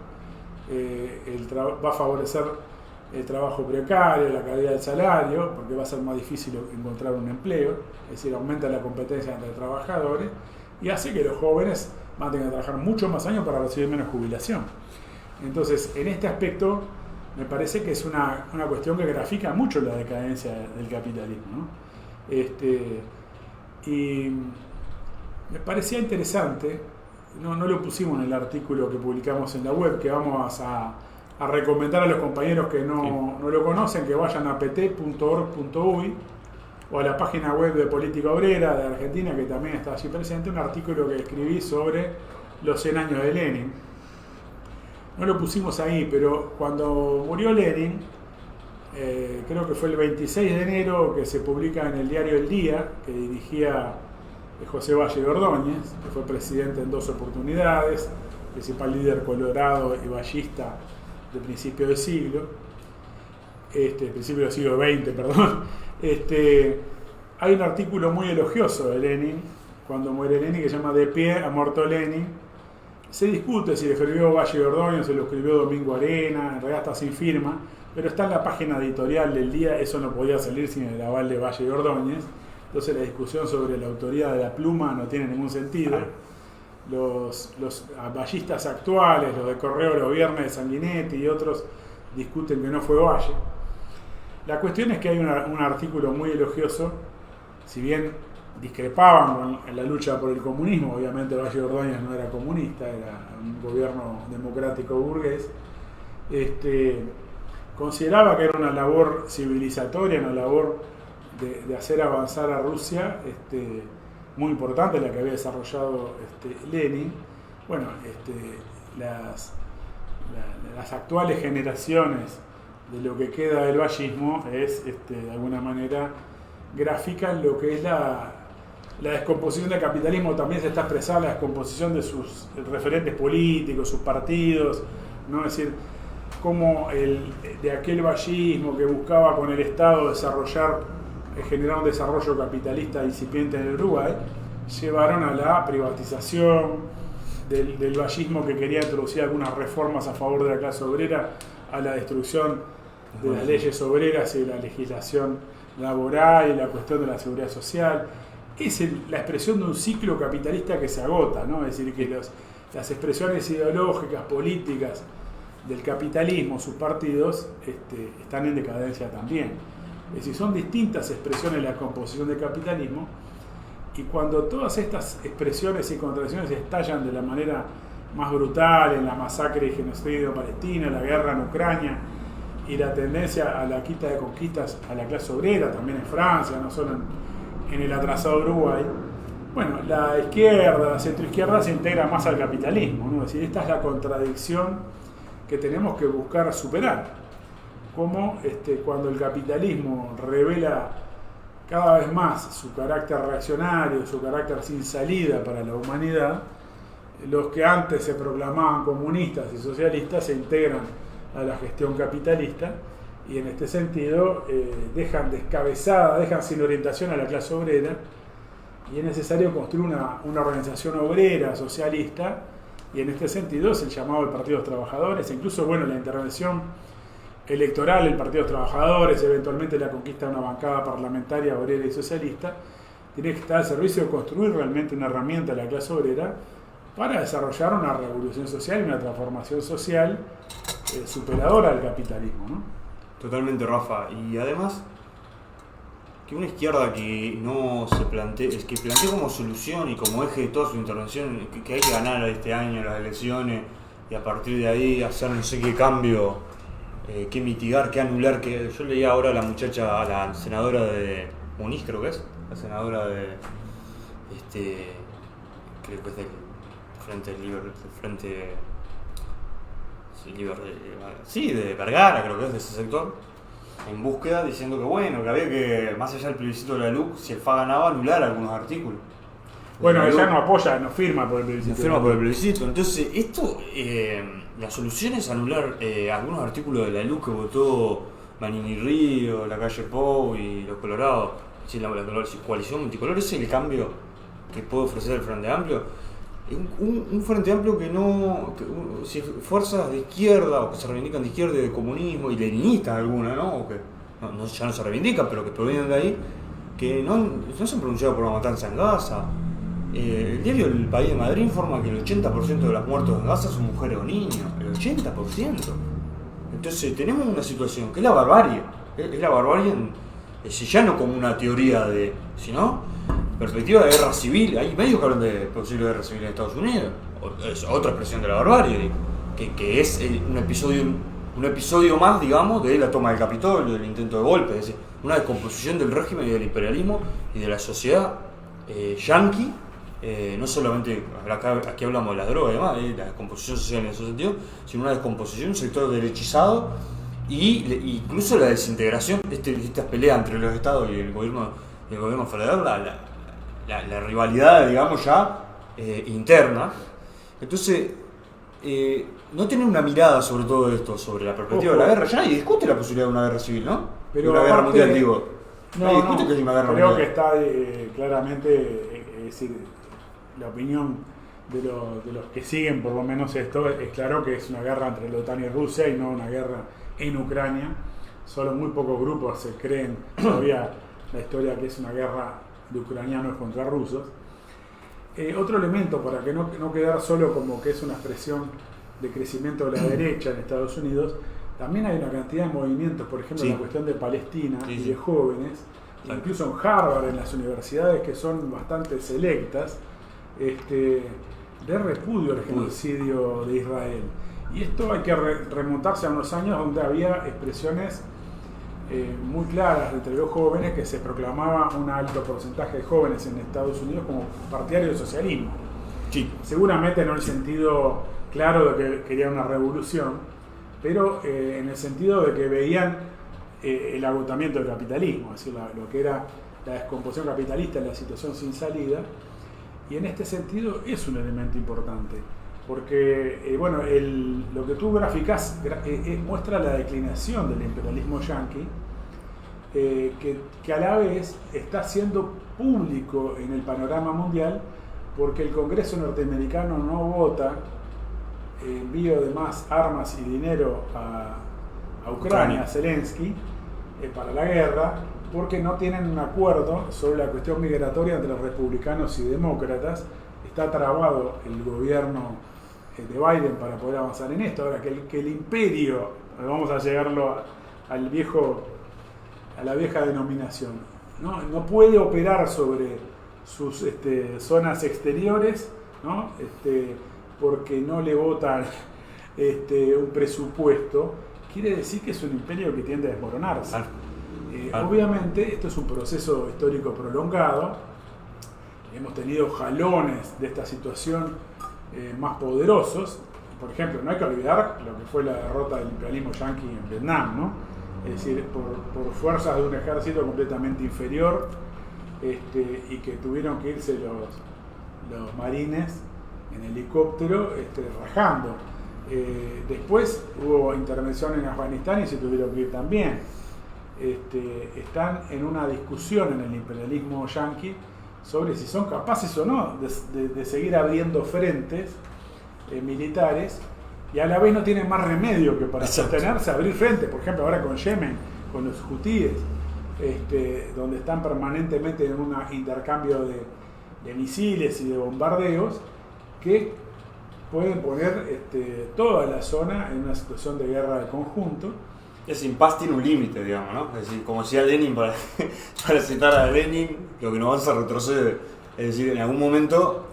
va a favorecer el trabajo precario, la calidad del salario, porque va a ser más difícil encontrar un empleo, es decir, aumenta la competencia entre trabajadores y hace que los jóvenes van a tener que trabajar muchos más años para recibir menos jubilación. Entonces, en este aspecto, me parece que es una cuestión que grafica mucho la decadencia del capitalismo, ¿no? Y me parecía interesante, no lo pusimos en el artículo que publicamos en la web, que vamos a recomendar a los compañeros que no lo conocen, que vayan a pt.org.uy o a la página web de Política Obrera de Argentina, que también está allí presente, un artículo que escribí sobre los 100 años de Lenin. No lo pusimos ahí, pero cuando murió Lenin, creo que fue el 26 de enero, que se publica en el diario El Día, que dirigía José Valle de Ordóñez, que fue presidente en 2 oportunidades, principal líder colorado y vallista de principio del siglo, principio del siglo XX, perdón. Hay un artículo muy elogioso de Lenin, cuando muere Lenin, que se llama De pie, ha muerto Lenin. Se discute si lo escribió Valle de Ordóñez o lo escribió Domingo Arena, en realidad está sin firma, pero está en la página editorial del Día, eso no podía salir sin el aval de Valle de Ordóñez. Entonces la discusión sobre la autoría de la pluma no tiene ningún sentido. Los vallistas actuales, los de Correo de los Viernes de Sanguinetti y otros, discuten que no fue Valle. La cuestión es que hay un artículo muy elogioso, si bien discrepaban con la lucha por el comunismo, obviamente Valle de Ordóñez no era comunista, era un gobierno democrático burgués, consideraba que era una labor civilizatoria, una labor de hacer avanzar a Rusia, muy importante la que había desarrollado Lenin. Bueno, las actuales generaciones de lo que queda del vallismo es, de alguna manera, grafican lo que es la descomposición del capitalismo. También se está expresada la descomposición de sus referentes políticos, sus partidos, ¿no? Es decir, como de aquel vallismo que buscaba con el Estado generar un desarrollo capitalista incipiente en el Uruguay, llevaron a la privatización del vallismo, que quería introducir algunas reformas a favor de la clase obrera, a la destrucción de las leyes obreras y de la legislación laboral y la cuestión de la seguridad social. Es la expresión de un ciclo capitalista que se agota, ¿no? Es decir, que las expresiones ideológicas, políticas del capitalismo, sus partidos, están en decadencia también. Es decir, son distintas expresiones de la composición del capitalismo, y cuando todas estas expresiones y contradicciones estallan de la manera más brutal en la masacre y genocidio palestina, la guerra en Ucrania y la tendencia a la quita de conquistas a la clase obrera, también en Francia, no solo en el atrasado Uruguay, Bueno, la izquierda, la centroizquierda se integra más al capitalismo, ¿no? Es decir, esta es la contradicción que tenemos que buscar superar. Como cuando el capitalismo revela cada vez más su carácter reaccionario, su carácter sin salida para la humanidad, los que antes se proclamaban comunistas y socialistas se integran a la gestión capitalista y en este sentido dejan descabezada, dejan sin orientación a la clase obrera, y es necesario construir una organización obrera, socialista, y en este sentido es el llamado del Partido de los Trabajadores, e incluso bueno, la intervención electoral del Partido de los Trabajadores, eventualmente la conquista de una bancada parlamentaria obrera y socialista, tiene que estar al servicio de construir realmente una herramienta de la clase obrera para desarrollar una revolución social y una transformación social superadora del capitalismo, ¿no? Totalmente, Rafa. Y además, que una izquierda que no se plantee, es que plantee como solución y como eje de toda su intervención que hay que ganar este año las elecciones y a partir de ahí hacer no sé qué cambio, qué mitigar, qué anular. Que yo leía ahora a la muchacha, a la senadora de Muniz, creo que es, la senadora de creo que es del Frente Libre, del Frente de Vergara, creo que es de ese sector, en búsqueda, diciendo que bueno, que había que, más allá del plebiscito de la LUC, si el FA ganaba, anular algunos artículos. Bueno, ella no apoya, no firma por el plebiscito. No firma por el plebiscito. Entonces, esto, la solución es anular algunos artículos de la LUC que votó Manini Río, la calle Pou y los Colorados. Si la coalición multicolor, ese es el cambio que puede ofrecer el Frente Amplio. Un Frente Amplio que no. Si fuerzas de izquierda o que se reivindican de izquierda y de comunismo y leninistas algunas, ¿no? O que ya no se reivindican, pero que provienen de ahí, que no se han pronunciado por la matanza en Gaza. El diario El País de Madrid informa que el 80% de los muertos en Gaza son mujeres o niños. El 80%. Entonces tenemos una situación que es la barbarie. Es la barbarie, ya no como una teoría de. Sino perspectiva de guerra civil. Hay medios que hablan de posible guerra civil en Estados Unidos. Es otra expresión de la barbarie, que es un episodio más, digamos, de la toma del Capitolio, del intento de golpe. Es decir, una descomposición del régimen y del imperialismo y de la sociedad yanqui. No solamente, aquí hablamos de las drogas y demás, la descomposición social en ese sentido, sino una descomposición de un sector derechizado y incluso la desintegración, estas peleas entre los estados y el gobierno federal, la rivalidad, digamos, ya interna. Entonces, no tener una mirada sobre todo esto, sobre la perspectiva de la guerra. Ya nadie discute la posibilidad de una guerra civil, ¿no? Pero una guerra mundial, digo. Nadie discute que hay una guerra creo mundial. Que está claramente, es decir, la opinión de los que siguen por lo menos esto, es claro que es una guerra entre la OTAN y Rusia y no una guerra en Ucrania. Solo muy pocos grupos se creen todavía la historia que es una guerra de ucranianos contra rusos. Otro elemento, para que no quedar solo como que es una expresión de crecimiento de la derecha en Estados Unidos, también hay una cantidad de movimientos, por ejemplo, la cuestión de Palestina y de jóvenes, incluso en Harvard, en las universidades que son bastante selectas, de repudio al genocidio de Israel. Y esto hay que remontarse a unos años donde había expresiones muy claras entre los jóvenes, que se proclamaba un alto porcentaje de jóvenes en Estados Unidos como partidarios del socialismo. Sí. Seguramente no en el sentido claro de que querían una revolución, pero en el sentido de que veían el agotamiento del capitalismo, es decir, lo que era la descomposición capitalista, la situación sin salida. Y en este sentido es un elemento importante, porque lo que tú graficás muestra la declinación del imperialismo yanqui, que a la vez está siendo público en el panorama mundial, porque el Congreso norteamericano no vota envío de más armas y dinero a Ucrania, a Zelensky, para la guerra, porque no tienen un acuerdo sobre la cuestión migratoria entre los republicanos y demócratas. Está trabado el gobierno de Biden para poder avanzar en esto. Ahora que el imperio, vamos a llegarlo a la vieja denominación, no puede operar sobre sus zonas exteriores, ¿no? Porque no le votan un presupuesto, quiere decir que es un imperio que tiende a desmoronarse. Obviamente esto es un proceso histórico prolongado hemos tenido jalones de esta situación más poderosos. Por ejemplo, no hay que olvidar lo que fue la derrota del imperialismo yanqui en Vietnam, ¿no? Es decir, por fuerzas de un ejército completamente inferior, y que tuvieron que irse los marines en helicóptero rajando. Después hubo intervención en Afganistán y se tuvieron que ir también. Están en una discusión en el imperialismo yanqui sobre si son capaces o no de seguir abriendo frentes militares, y a la vez no tienen más remedio que para sostenerse abrir frente. Por ejemplo, ahora con Yemen, con los hutíes, donde están permanentemente en un intercambio de misiles y de bombardeos que pueden poner toda la zona en una situación de guerra de conjunto. Ese impasse tiene un límite, digamos, ¿no? Es decir, como decía Lenin, para citar a Lenin, lo que no avanza retrocede. Es decir, en algún momento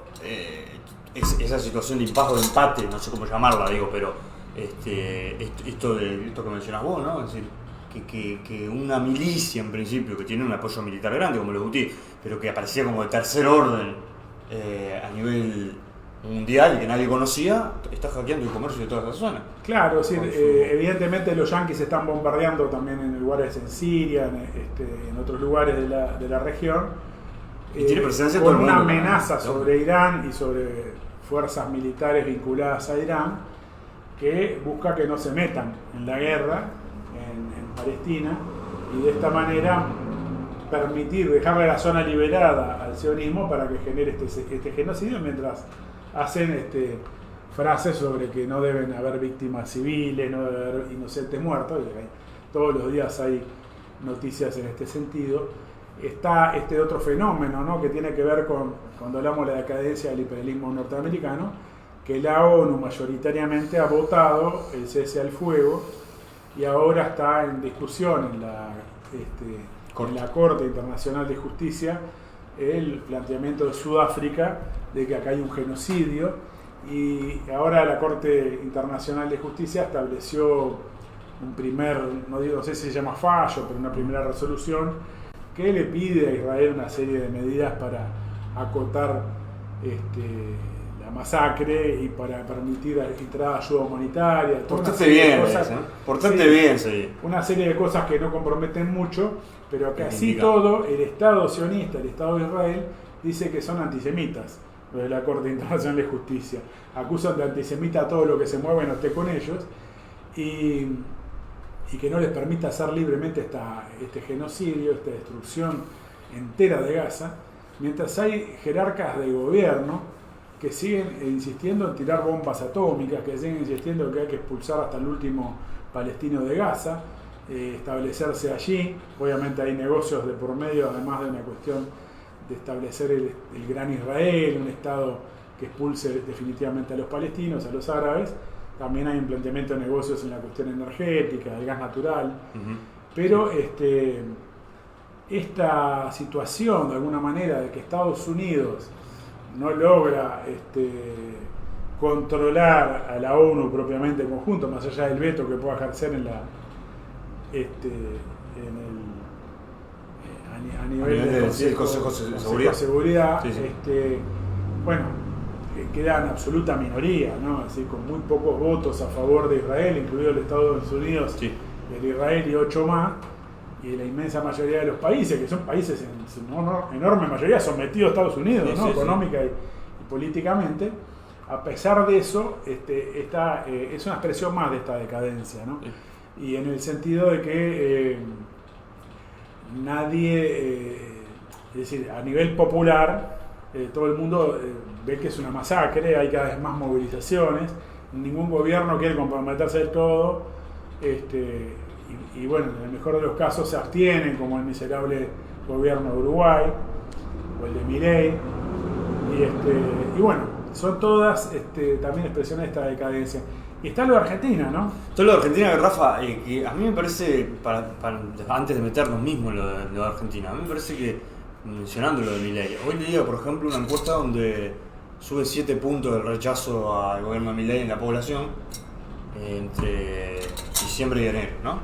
esa situación de impasse o de empate, no sé cómo llamarla, digo, pero esto que mencionas vos, ¿no? Es decir, que una milicia en principio que tiene un apoyo militar grande como los hutíes, pero que aparecía como de tercer orden a nivel mundial y que nadie conocía, está hackeando el comercio de toda esa zona. Claro, sí, evidentemente los yanquis están bombardeando también en lugares en Siria, en otros lugares de la región, y tiene presencia con todo el mundo, una amenaza sobre Irán y sobre fuerzas militares vinculadas a Irán, que busca que no se metan en la guerra en Palestina, y de esta manera dejarle la zona liberada al sionismo para que genere este genocidio, mientras hacen frases sobre que no deben haber víctimas civiles, no debe haber inocentes muertos, y todos los días hay noticias en este sentido. Está otro fenómeno, ¿no?, que tiene que ver con, cuando hablamos de la decadencia del imperialismo norteamericano, que la ONU mayoritariamente ha votado el cese al fuego, y ahora está en discusión en la Corte Internacional de Justicia el planteamiento de Sudáfrica de que acá hay un genocidio, y ahora la Corte Internacional de Justicia estableció un no sé si se llama fallo, pero una primera resolución que le pide a Israel una serie de medidas para acotar la masacre y para permitir entrar ayuda humanitaria. Portate bien, bien, sí. Una serie de cosas que no comprometen mucho, pero que así todo, el Estado sionista, el Estado de Israel, dice que son antisemitas, los de la Corte Internacional de Justicia. Acusan de antisemita a todo lo que se mueva y no esté con ellos, y que no les permita hacer libremente este genocidio, esta destrucción entera de Gaza, mientras hay jerarcas de gobierno que siguen insistiendo en tirar bombas atómicas, que siguen insistiendo en que hay que expulsar hasta el último palestino de Gaza, establecerse allí. Obviamente hay negocios de por medio, además de una cuestión de establecer el Gran Israel, un Estado que expulse definitivamente a los palestinos, a los árabes. También hay un planteamiento de negocios en la cuestión energética, del gas natural. Pero esta situación, de alguna manera, de que Estados Unidos no logra controlar a la ONU propiamente en conjunto, más allá del veto que pueda ejercer a nivel del Consejo de Seguridad, sí. Queda en absoluta minoría, ¿no? Así, con muy pocos votos a favor de Israel, incluido el Estados Unidos, sí, el Israel y 8 más, y la inmensa mayoría de los países, que son países en su enorme mayoría sometidos a Estados Unidos, ¿no? Económica y políticamente. A pesar de eso, es una expresión más de esta decadencia, ¿no? Sí. Y en el sentido de que nadie, es decir, a nivel popular, todo el mundo ve que es una masacre, hay cada vez más movilizaciones, ningún gobierno quiere comprometerse del todo, y bueno, en el mejor de los casos se abstienen, como el miserable gobierno de Uruguay o el de Milei, y bueno, son todas también expresiones de esta decadencia. Y está lo de Argentina, ¿no? Todo lo de Argentina, Rafa, que a mí me parece, antes de meternos mismo en lo de Argentina, a mí me parece que, mencionando lo de Milei, hoy leía, por ejemplo, una encuesta donde sube 7 puntos del rechazo al gobierno de Milei en la población entre diciembre y enero, ¿no?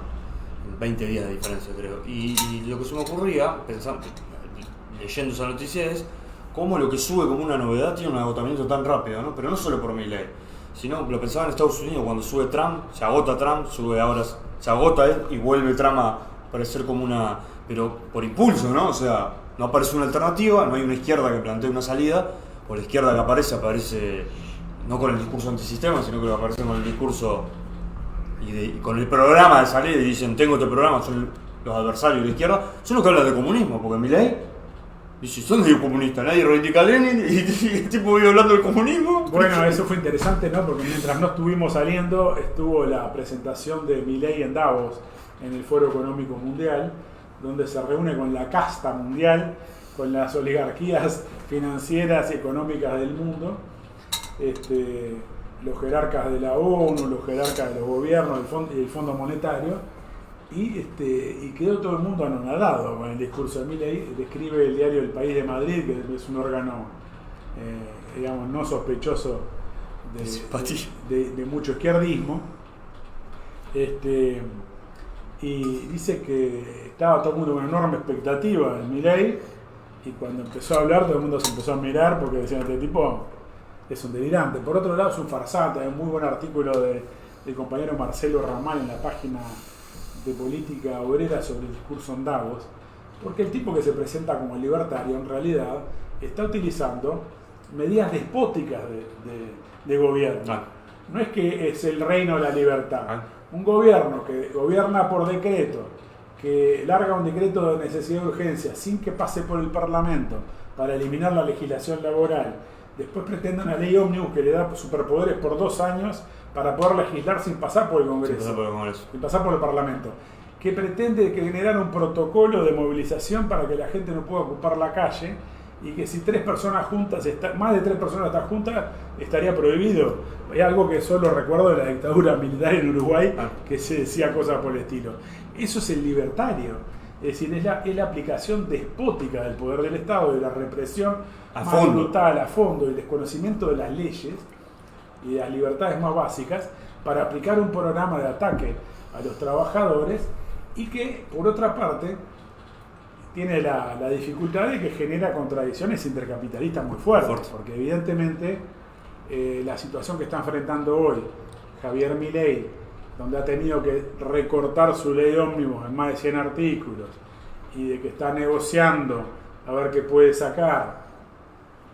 20 días de diferencia, creo. Y lo que se me ocurría, leyendo esa noticia, es cómo lo que sube como una novedad tiene un agotamiento tan rápido, ¿no? Pero no solo por Milei, sino lo pensaba en Estados Unidos cuando sube Trump, se agota Trump, sube ahora, se agota él y vuelve Trump a parecer como una... pero por impulso, ¿no? O sea, no aparece una alternativa, no hay una izquierda que plantee una salida, o la izquierda que aparece no con el discurso antisistema, sino que aparece con el discurso y con el programa de salida y dicen, tengo este programa, son los adversarios de la izquierda, son los que hablan de comunismo, porque Milei dice, son de comunistas, nadie reivindica a Lenin y el tipo vive hablando del comunismo. Bueno, eso fue interesante, ¿no? Porque mientras no estuvimos saliendo, estuvo la presentación de Milei en Davos, en el Foro Económico Mundial, donde se reúne con la casta mundial, con las oligarquías financieras y económicas del mundo, los jerarcas de la ONU, los jerarcas de los gobiernos y el Fondo Monetario, y quedó todo el mundo anonadado con el discurso de Milei. Describe el diario El País de Madrid, que es un órgano, digamos, no sospechoso de mucho izquierdismo, y dice que estaba todo el mundo con enorme expectativa en Milei, y cuando empezó a hablar todo el mundo se empezó a mirar porque decían, este tipo es un delirante. Por otro lado es un farsante. Hay un muy buen artículo del compañero Marcelo Ramal en la página de Política Obrera sobre el discurso en Davos, porque el tipo que se presenta como libertario en realidad está utilizando medidas despóticas de gobierno. No es que es el reino de la libertad. Un gobierno que gobierna por decreto, que larga un decreto de necesidad de urgencia sin que pase por el Parlamento para eliminar la legislación laboral, después pretende una ley ómnibus que le da superpoderes por 2 años para poder legislar sin pasar por el Congreso, sin pasar por el Parlamento, que pretende generar un protocolo de movilización para que la gente no pueda ocupar la calle, y que si 3 personas juntas, más de 3 personas están juntas, estaría prohibido. Es algo que solo recuerdo de la dictadura militar en Uruguay, que se decía cosas por el estilo. Eso es el libertario. Es decir, es la aplicación despótica del poder del Estado, de la represión más brutal a fondo, el desconocimiento de las leyes y de las libertades más básicas, para aplicar un programa de ataque a los trabajadores, y que, por otra parte, tiene la dificultad de que genera contradicciones intercapitalistas muy fuertes, porque evidentemente la situación que está enfrentando hoy Javier Milei, donde ha tenido que recortar su ley ómnibus en más de 100 artículos, y de que está negociando a ver qué puede sacar,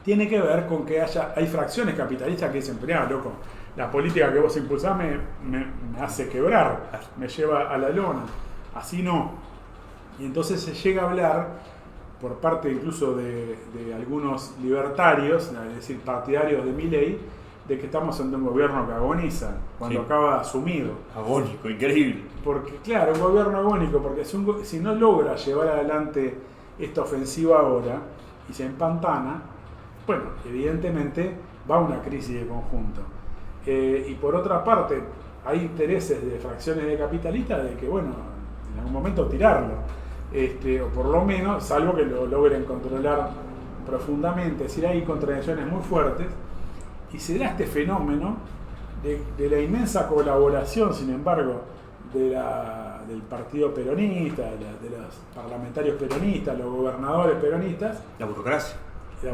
tiene que ver con que hay fracciones capitalistas que dicen, mirá, loco, la política que vos impulsás me hace quebrar, me lleva a la lona, así no. Y entonces se llega a hablar, por parte incluso de algunos libertarios, es decir, partidarios de Milei, de que estamos ante un gobierno que agoniza, cuando acaba de asumir. Agónico, increíble. Porque, claro, un gobierno agónico, porque si no logra llevar adelante esta ofensiva ahora, y se empantana, bueno, evidentemente va a una crisis de conjunto. Y por otra parte, hay intereses de fracciones de capitalistas de que, bueno, en algún momento tirarlo. O por lo menos, salvo que lo logren controlar profundamente. Es decir, hay contradicciones muy fuertes, y se da este fenómeno de la inmensa colaboración, sin embargo, del partido peronista, de los parlamentarios peronistas, los gobernadores peronistas, la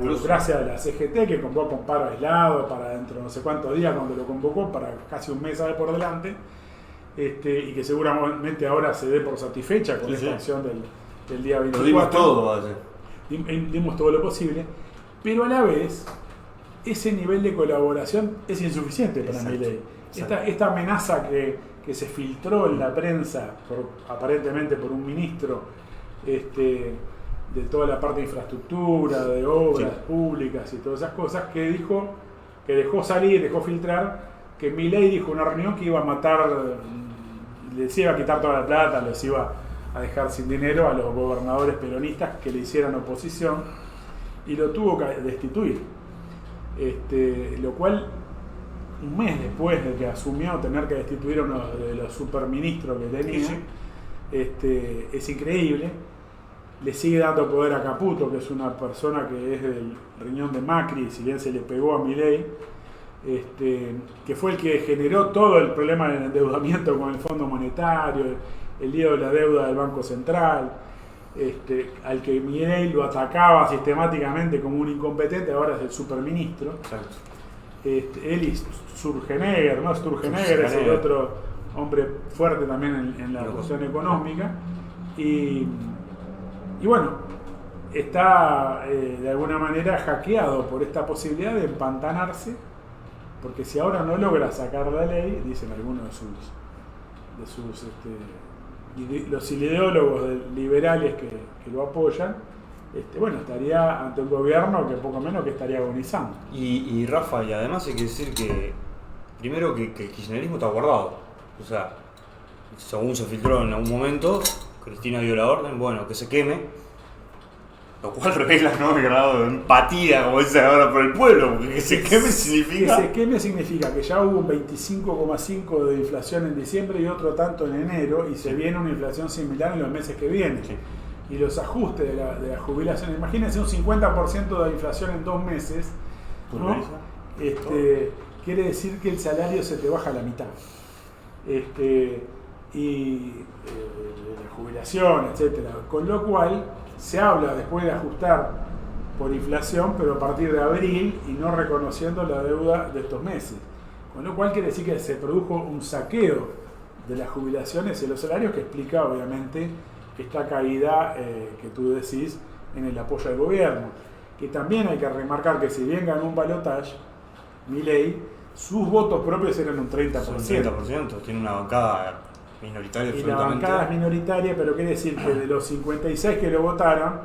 burocracia de la CGT, que convocó un paro aislado para dentro de no sé cuántos días, cuando lo convocó, para casi un mes por delante. Y que seguramente ahora se dé por satisfecha con esta acción del día 24. Lo dimos todo, dimos todo lo posible, pero a la vez ese nivel de colaboración es insuficiente para Milei. Esta amenaza que se filtró en la prensa, aparentemente por un ministro de toda la parte de infraestructura, de obras públicas y todas esas cosas, que dejó filtrar que Milei dijo en una reunión que iba a matar, les iba a quitar toda la plata, los iba a dejar sin dinero a los gobernadores peronistas que le hicieran oposición, y lo tuvo que destituir. Lo cual, un mes después de que asumió tener que destituir a uno de los superministros que tenía, es increíble. Le sigue dando poder a Caputo, que es una persona que es del riñón de Macri, si bien se le pegó a Milei, que fue el que generó todo el problema del endeudamiento con el Fondo Monetario, el lío de la deuda del Banco Central, al que Milei lo atacaba sistemáticamente como un incompetente, ahora es el superministro. Exacto. Él y Sturzenegger, ¿no? Sturzenegger es el otro hombre fuerte también en la cuestión económica. Y bueno, está de alguna manera hackeado por esta posibilidad de empantanarse, porque si ahora no logra sacar la ley, dicen algunos de sus los ideólogos liberales que lo apoyan, bueno, estaría ante un gobierno que poco menos que estaría agonizando. Y Rafa, y además hay que decir que, primero que el kirchnerismo está guardado. O sea, según se filtró en algún momento, Cristina dio la orden, bueno, que se queme. Lo cual revela, ¿no?, el grado de empatía, como dice ahora, por el pueblo, porque que se queme significa... Que se queme significa que ya hubo un 25,5 de inflación en diciembre y otro tanto en enero, y se viene una inflación similar en los meses que vienen. Sí. Y los ajustes de la jubilación, imagínense un 50% de inflación en 2 meses, ¿no? Quiere decir que el salario se te baja a la mitad. La jubilación, etcétera. Con lo cual se habla después de ajustar por inflación, pero a partir de abril y no reconociendo la deuda de estos meses. Con lo cual quiere decir que se produjo un saqueo de las jubilaciones y los salarios que explica obviamente esta caída que tú decís en el apoyo al gobierno. Que también hay que remarcar que si bien ganó un balotaje, Milei, sus votos propios eran un 30%. Un 30%, tiene una bancada minoritaria y absolutamente. la bancada es minoritaria, pero quiere decir que de los 56 que lo votaron,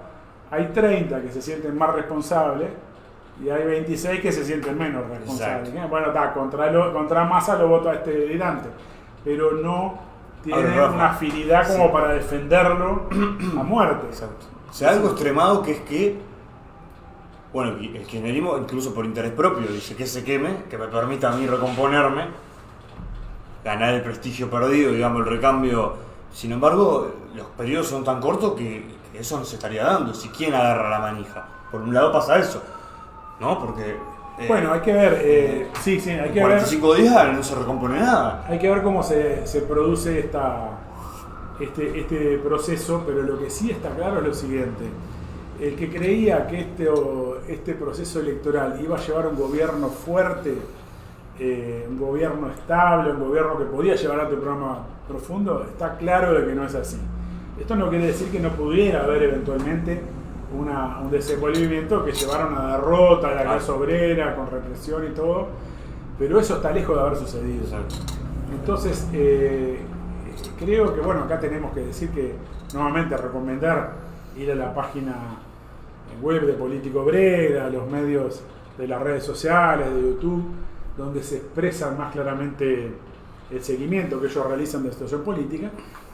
hay 30 que se sienten más responsables y hay 26 que se sienten menos responsables. Exacto. Bueno, contra Massa lo votó a este delirante, pero no tiene una afinidad como para defenderlo a muerte. Exacto. O sea, algo extremado que es que, bueno, el kirchnerismo, incluso por interés propio, dice que se queme, que me permita a mí recomponerme, ganar el prestigio perdido, digamos, el recambio. Sin embargo, los periodos son tan cortos que eso no se estaría dando. Si quién agarra la manija. Por un lado pasa eso, ¿no? Porque... bueno, hay que ver, hay que 45 días no se recompone nada. Hay que ver cómo se produce este proceso, pero lo que sí está claro es lo siguiente. El que creía que este proceso electoral iba a llevar a un gobierno fuerte, un gobierno estable, un gobierno que podía llevar a un programa profundo, está claro de que no es así. Esto no quiere decir que no pudiera haber eventualmente un desenvolvimiento que llevara a una derrota de la clase obrera, con represión y todo, pero eso está lejos de haber sucedido. Exacto. Entonces, creo que, bueno, acá tenemos que decir que, nuevamente, recomendar ir a la página web de Político Obrera, a los medios de las redes sociales, de YouTube, donde se expresan más claramente el seguimiento que ellos realizan de la situación política,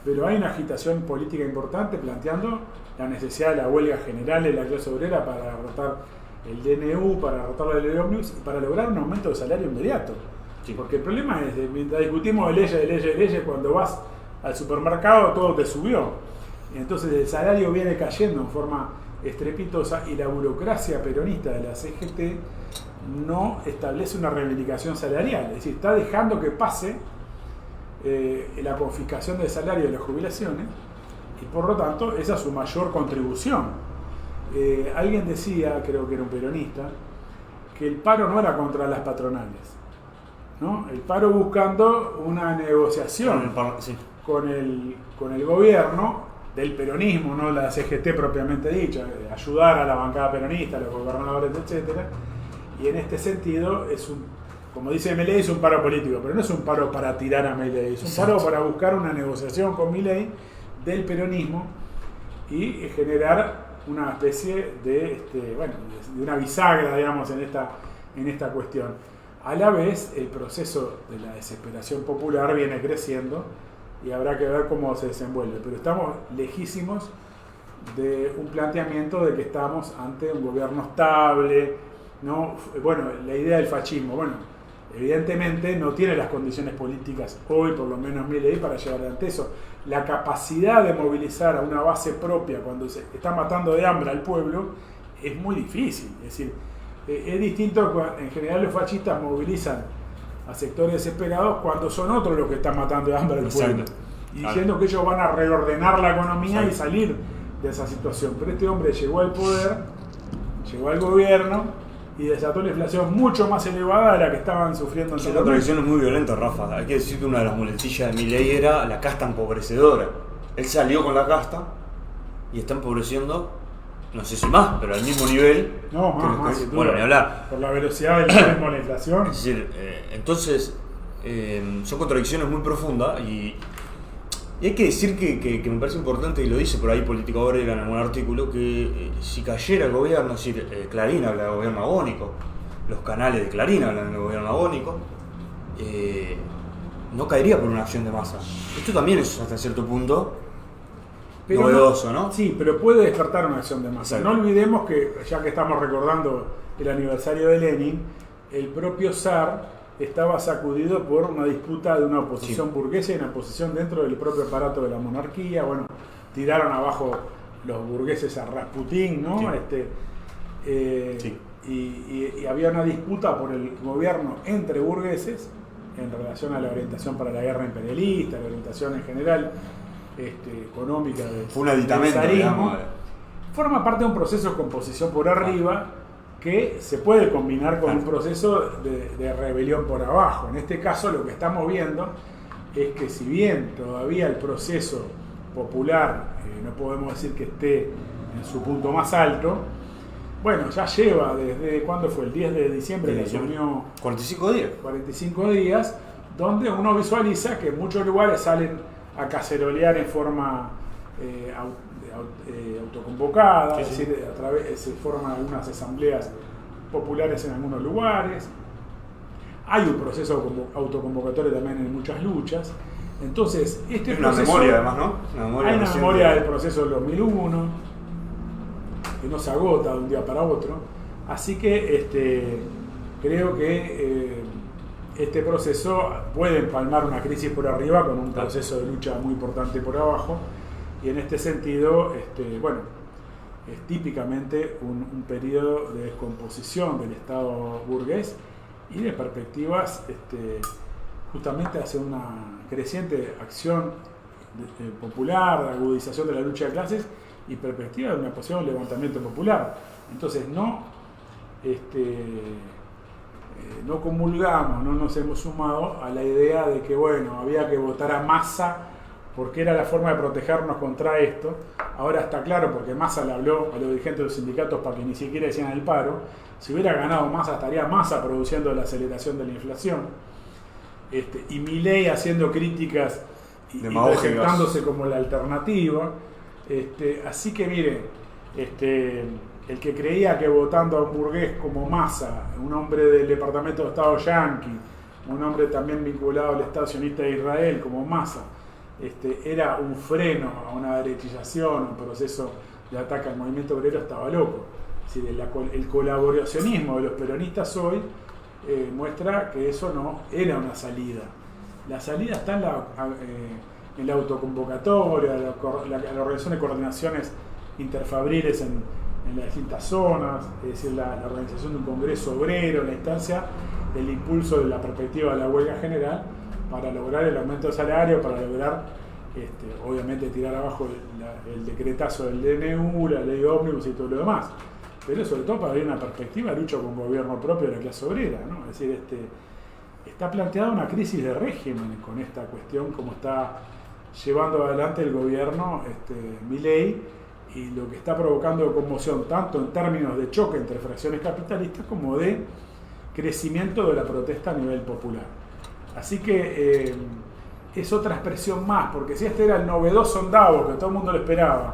pero hay una agitación política importante planteando la necesidad de la huelga general de la clase obrera para derrotar el DNU, para derrotar la ley Omnibus y para lograr un aumento de salario inmediato. Sí. Porque el problema es, mientras discutimos de leyes, cuando vas al supermercado todo te subió. Y entonces el salario viene cayendo en forma estrepitosa y la burocracia peronista de la CGT no establece una reivindicación salarial. Es decir, está dejando que pase la confiscación del salario de las jubilaciones y por lo tanto esa es su mayor contribución. Alguien decía, creo que era un peronista, que el paro no era contra las patronales, ¿no? El paro buscando una negociación con el gobierno del peronismo, no la CGT propiamente dicha, ayudar a la bancada peronista, a los gobernadores, etcétera. Y en este sentido como dice Milei, es un paro político, pero no es un paro para tirar a Milei, es un paro para buscar una negociación con Milei del peronismo y generar una especie de una bisagra, digamos, en esta cuestión. A la vez, el proceso de la desesperación popular viene creciendo y habrá que ver cómo se desenvuelve, pero estamos lejísimos de un planteamiento de que estamos ante un gobierno estable, ¿no? Bueno, la idea del fascismo, evidentemente no tiene las condiciones políticas hoy, por lo menos Milei, para llevar adelante eso. La capacidad de movilizar a una base propia cuando se está matando de hambre al pueblo es muy difícil. Es decir, es distinto, en general los fascistas movilizan a sectores desesperados cuando son otros los que están matando de hambre al pueblo. Y diciendo que ellos van a reordenar la economía y salir de esa situación. Pero este hombre llegó al poder, llegó al gobierno y desató una inflación mucho más elevada de la que estaban sufriendo en Son contradicciones muy violentas, Rafa. Hay que decir que una de las muletillas de Milei era la casta empobrecedora. Él salió con la casta y está empobreciendo, no sé si más, pero al mismo nivel. No, más. Bueno, ni hablar. Por la velocidad del ritmo de la inflación. Es decir, entonces, son contradicciones muy profundas y hay que decir que me parece importante, y lo dice por ahí Político Obrera en algún artículo, que si cayera el gobierno, es decir, Clarín habla de gobierno agónico, los canales de Clarín hablan de gobierno agónico, no caería por una acción de masa. Esto también es hasta cierto punto pero novedoso, ¿no? Sí, pero puede despertar una acción de masa. Exacto. No olvidemos que, ya que estamos recordando el aniversario de Lenin, el propio zar estaba sacudido por una disputa de una oposición burguesa y una oposición dentro del propio aparato de la monarquía. Bueno, tiraron abajo los burgueses a Rasputín, ¿no? Sí. Y había una disputa por el gobierno entre burgueses en relación a la orientación para la guerra imperialista, la orientación en general económica fue un aditamento, digamos. Forma parte de un proceso de composición por arriba que se puede combinar con un proceso de rebelión por abajo. En este caso lo que estamos viendo es que si bien todavía el proceso popular no podemos decir que esté en su punto más alto, bueno, ya lleva desde, ¿cuándo fue? El 10 de diciembre que asumió 45 días. 45 días, donde uno visualiza que en muchos lugares salen a cacerolear en forma autoconvocada, es decir, a través, se forman algunas asambleas populares en algunos lugares. Hay un proceso autoconvocatorio también en muchas luchas. Entonces, este hay proceso... Una memoria además, ¿no? Hay una memoria del proceso del 2001, que no se agota de un día para otro. Así que creo que este proceso puede empalmar una crisis por arriba con un proceso de lucha muy importante por abajo, y en este sentido, bueno, es típicamente un periodo de descomposición del Estado burgués y de perspectivas justamente hacia una creciente acción popular, de agudización de la lucha de clases y perspectiva de una posible levantamiento popular. Entonces no comulgamos, no nos hemos sumado a la idea de que bueno, había que votar a Massa porque era la forma de protegernos contra esto. Ahora está claro, porque Massa le habló a los dirigentes de los sindicatos para que ni siquiera hicieran el paro. Si hubiera ganado Massa, estaría Massa produciendo la aceleración de la inflación. Y Milei haciendo críticas y presentándose como la alternativa. Así que mire, el que creía que votando a un burgués como Massa, un hombre del Departamento de Estado yanqui, un hombre también vinculado al Estado sionista de Israel como Massa, era un freno a una derechización, un proceso de ataque al movimiento obrero, estaba loco. Es decir, el colaboracionismo de los peronistas hoy muestra que eso no era una salida. La salida está en la autoconvocatoria, la organización de coordinaciones interfabriles en las distintas zonas, es decir, la organización de un congreso obrero, la instancia del impulso de la perspectiva de la huelga general para lograr el aumento del salario, para lograr, obviamente, tirar abajo el decretazo del DNU, la ley ómnibus y todo lo demás, pero sobre todo para abrir una perspectiva de lucha con gobierno propio de la clase obrera, ¿no? Es decir, está planteada una crisis de régimen con esta cuestión, como está llevando adelante el gobierno Milei, y lo que está provocando conmoción tanto en términos de choque entre fracciones capitalistas como de crecimiento de la protesta a nivel popular. Así que es otra expresión más, porque si este era el novedoso Davos que todo el mundo lo esperaba,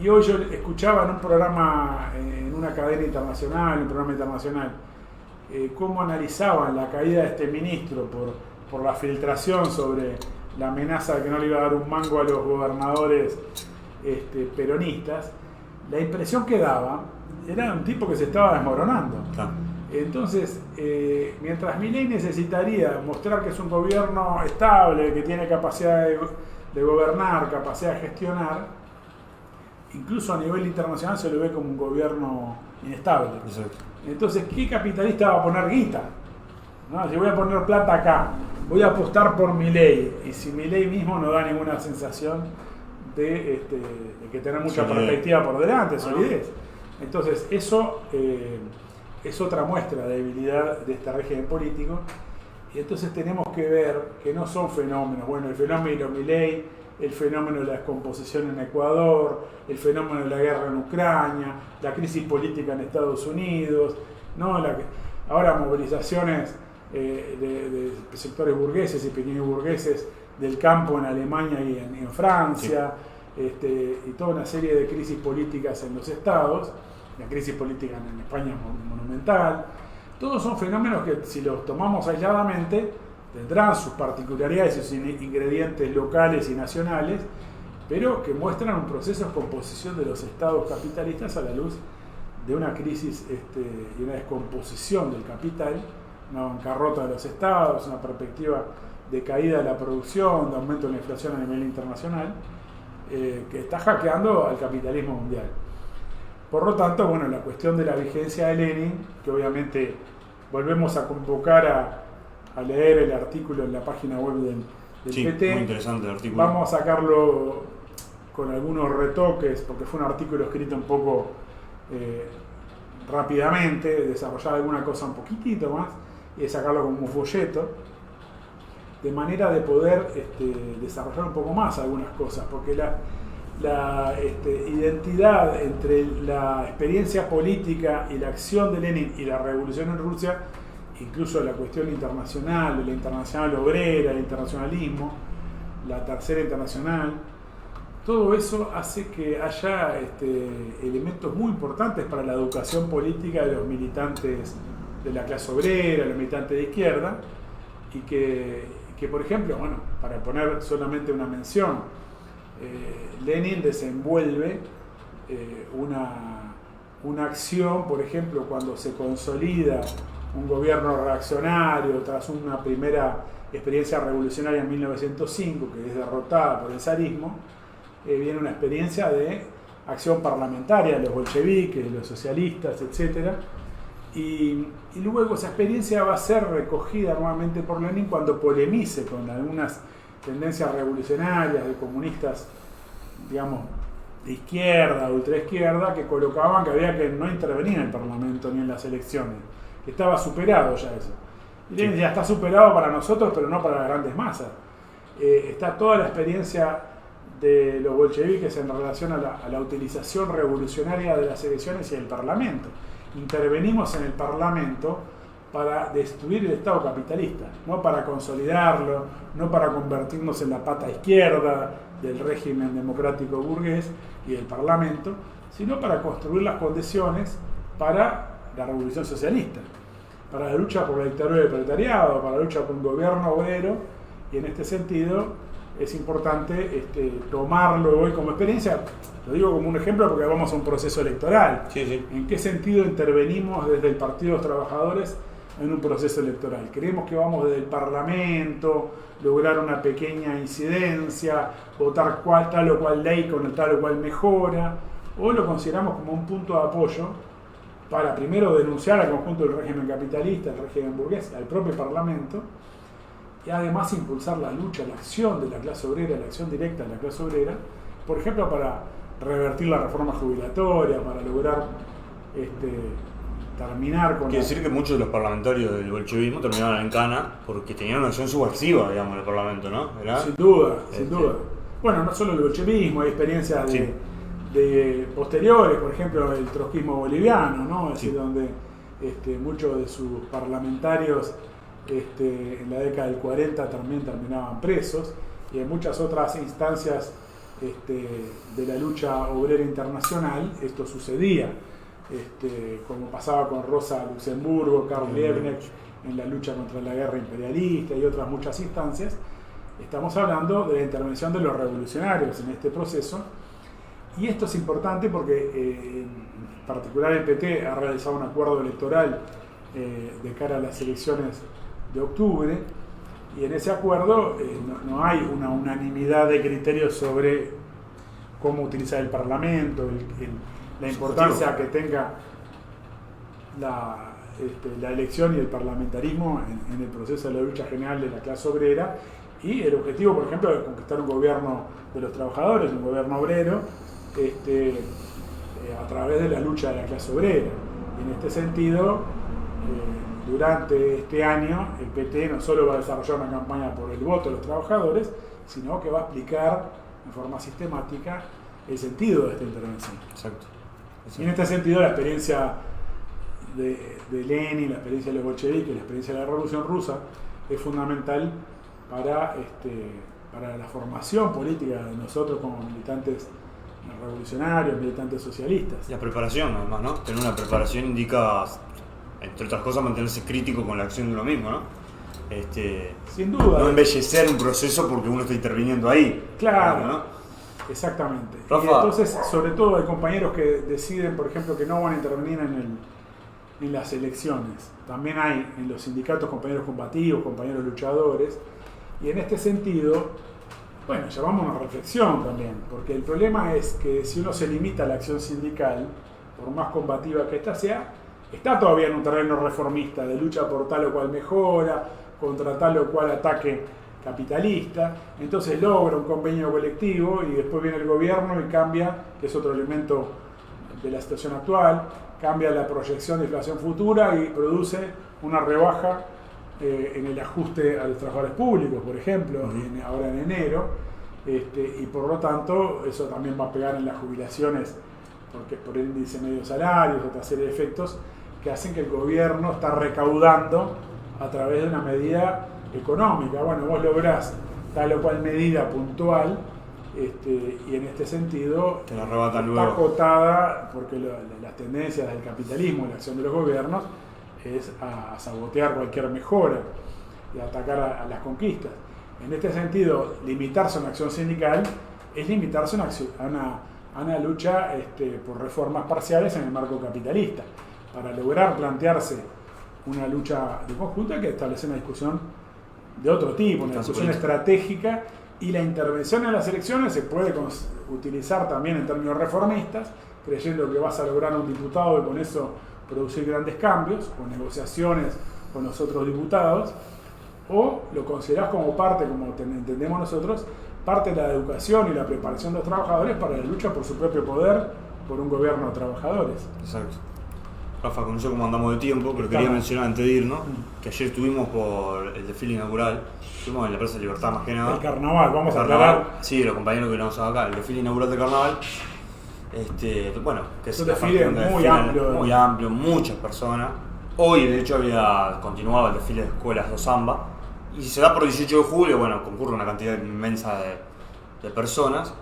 y hoy yo escuchaba en un programa, en una cadena internacional, un programa internacional, cómo analizaban la caída de este ministro por la filtración sobre la amenaza de que no le iba a dar un mango a los gobernadores peronistas, la impresión que daba era un tipo que se estaba desmoronando. Entonces, mientras Milei necesitaría mostrar que es un gobierno estable, que tiene capacidad de gobernar, capacidad de gestionar, incluso a nivel internacional se lo ve como un gobierno inestable. Exacto. Entonces, ¿qué capitalista va a poner guita? ¿No? Si voy a poner plata acá, voy a apostar por Milei, y si Milei mismo no da ninguna sensación de que tener mucha perspectiva por delante, solidez. Entonces, eso es otra muestra de debilidad de este régimen político. Y entonces tenemos que ver que no son fenómenos. Bueno, el fenómeno Milei, el fenómeno de la descomposición en Ecuador, el fenómeno de la guerra en Ucrania, la crisis política en Estados Unidos, ¿no? Ahora movilizaciones de sectores burgueses y pequeños burgueses del campo en Alemania y en Francia, y toda una serie de crisis políticas en los estados. La crisis política en España es monumental. Todos son fenómenos que, si los tomamos aisladamente, tendrán sus particularidades y sus ingredientes locales y nacionales, pero que muestran un proceso de composición de los estados capitalistas a la luz de una crisis y una descomposición del capital, una bancarrota de los estados, una perspectiva de caída de la producción, de aumento de la inflación a nivel internacional, que está hackeando al capitalismo mundial. Por lo tanto, bueno, la cuestión de la vigencia de Lenin, que obviamente volvemos a convocar a leer el artículo en la página web del PT. Muy interesante el artículo. Vamos a sacarlo con algunos retoques, porque fue un artículo escrito un poco rápidamente, desarrollar alguna cosa un poquitito más, y sacarlo como un folleto, de manera de poder desarrollar un poco más algunas cosas, porque la identidad entre la experiencia política y la acción de Lenin y la revolución en Rusia, incluso la cuestión internacional, la internacional obrera, el internacionalismo, la tercera internacional, todo eso hace que haya elementos muy importantes para la educación política de los militantes de la clase obrera, los militantes de izquierda, y que por ejemplo, bueno, para poner solamente una mención, Lenin desenvuelve una acción, por ejemplo, cuando se consolida un gobierno reaccionario tras una primera experiencia revolucionaria en 1905, que es derrotada por el zarismo, viene una experiencia de acción parlamentaria de los bolcheviques, de los socialistas, etc. Y luego esa experiencia va a ser recogida nuevamente por Lenin cuando polemice con algunas tendencias revolucionarias de comunistas, digamos, de izquierda, ultraizquierda, que colocaban que había que no intervenir en el Parlamento ni en las elecciones, que estaba superado ya eso. Y Lenin ya está superado para nosotros, pero no para las grandes masas. Está toda la experiencia de los bolcheviques en relación a la utilización revolucionaria de las elecciones y el Parlamento. Intervenimos en el Parlamento para destruir el Estado capitalista, no para consolidarlo, no para convertirnos en la pata izquierda del régimen democrático burgués y del Parlamento, sino para construir las condiciones para la revolución socialista, para la lucha por la dictadura del proletariado, para la lucha por un gobierno obrero, y en este sentido es importante tomarlo hoy como experiencia. Lo digo como un ejemplo porque vamos a un proceso electoral. Sí. ¿En qué sentido intervenimos desde el Partido de los Trabajadores en un proceso electoral? Creemos que vamos desde el Parlamento, lograr una pequeña incidencia, votar tal o cual ley con tal o cual mejora, o lo consideramos como un punto de apoyo para primero denunciar al conjunto del régimen capitalista, el régimen burgués, al propio Parlamento, y además impulsar la lucha, la acción de la clase obrera, la acción directa de la clase obrera, por ejemplo, para revertir la reforma jubilatoria, para lograr terminar con... Quiere decir que muchos de los parlamentarios del bolchevismo terminaron en cana porque tenían una acción subversiva, digamos, en el Parlamento, ¿no? ¿Verdad? Sin duda, sin duda. Bueno, no solo el bolchevismo, hay experiencias de posteriores, por ejemplo, el trotskismo boliviano, ¿no? Es decir, donde muchos de sus parlamentarios en la década del 40 también terminaban presos, y en muchas otras instancias de la lucha obrera internacional esto sucedía, como pasaba con Rosa Luxemburgo, Karl Liebknecht en la lucha contra la guerra imperialista y otras muchas instancias. Estamos hablando de la intervención de los revolucionarios en este proceso, y esto es importante porque en particular el PT ha realizado un acuerdo electoral de cara a las elecciones de octubre, y en ese acuerdo no hay una unanimidad de criterios sobre cómo utilizar el Parlamento, la importancia que tenga la elección y el parlamentarismo en el proceso de la lucha general de la clase obrera, y el objetivo, por ejemplo, de conquistar un gobierno de los trabajadores, un gobierno obrero, a través de la lucha de la clase obrera. Y en este sentido, durante este año, el PT no solo va a desarrollar una campaña por el voto de los trabajadores, sino que va a explicar de forma sistemática el sentido de esta intervención. Exacto. Y en este sentido, la experiencia de Lenin, la experiencia de los bolcheviques, la experiencia de la Revolución Rusa es fundamental para la formación política de nosotros como militantes revolucionarios, militantes socialistas. Y la preparación, además, ¿no? Tener una preparación indica, entre otras cosas, mantenerse crítico con la acción de uno mismo, ¿no? Sin duda. No embellecer un proceso porque uno está interviniendo ahí. Claro, ¿no? Exactamente. Rafa. Y entonces, sobre todo, hay compañeros que deciden, por ejemplo, que no van a intervenir en las elecciones. También hay en los sindicatos compañeros combativos, compañeros luchadores. Y en este sentido, bueno, llamamos una reflexión también, porque el problema es que si uno se limita a la acción sindical, por más combativa que ésta sea, está todavía en un terreno reformista, de lucha por tal o cual mejora, contra tal o cual ataque capitalista. Entonces logra un convenio colectivo y después viene el gobierno y cambia, que es otro elemento de la situación actual, cambia la proyección de inflación futura y produce una rebaja en el ajuste a los trabajadores públicos, por ejemplo, ahora en enero, y por lo tanto eso también va a pegar en las jubilaciones porque por el índice medio de salarios, otra serie de efectos que hacen que el gobierno está recaudando a través de una medida económica. Bueno, vos lográs tal o cual medida puntual, y en este sentido te la arrebatan está luego. acotada porque las tendencias del capitalismo, la acción de los gobiernos, es a sabotear cualquier mejora y a atacar a las conquistas. En este sentido, limitarse a una acción sindical es limitarse a una lucha por reformas parciales en el marco capitalista. Para lograr plantearse una lucha de conjunto hay que establecer una discusión de otro tipo, una discusión estratégica, y la intervención en las elecciones se puede utilizar también en términos reformistas, creyendo que vas a lograr un diputado y con eso producir grandes cambios, con negociaciones con los otros diputados, o lo considerás como parte, como entendemos nosotros, parte de la educación y la preparación de los trabajadores para la lucha por su propio poder, por un gobierno de trabajadores. Exacto. Rafa, con eso como andamos de tiempo, pero quería mencionar antes de irnos que ayer estuvimos por el desfile inaugural, estuvimos en la Plaza Libertad más que nada. El carnaval, vamos a aclarar. Sí, los compañeros que nos acá, el desfile inaugural de carnaval. Bueno, que es un desfile muy amplio, muchas personas. Hoy de hecho había continuado el desfile de escuelas de Zamba y se da por 18 de julio, bueno, concurre una cantidad inmensa de personas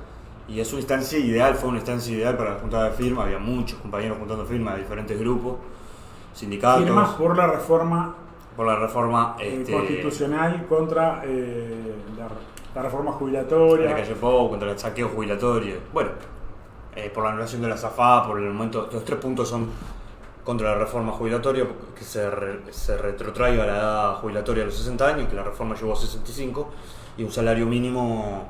y es una instancia ideal, fue una instancia ideal para la juntada de firmas, había muchos compañeros juntando firmas de diferentes grupos, sindicatos. Firmas por la reforma constitucional contra la reforma jubilatoria. La calle Pou, contra el saqueo jubilatorio. Bueno, por la anulación de la SAFA, por el momento, los 3 puntos son contra la reforma jubilatoria, que se retrotraiga la edad jubilatoria a los 60 años, que la reforma llevó a 65, y un salario mínimo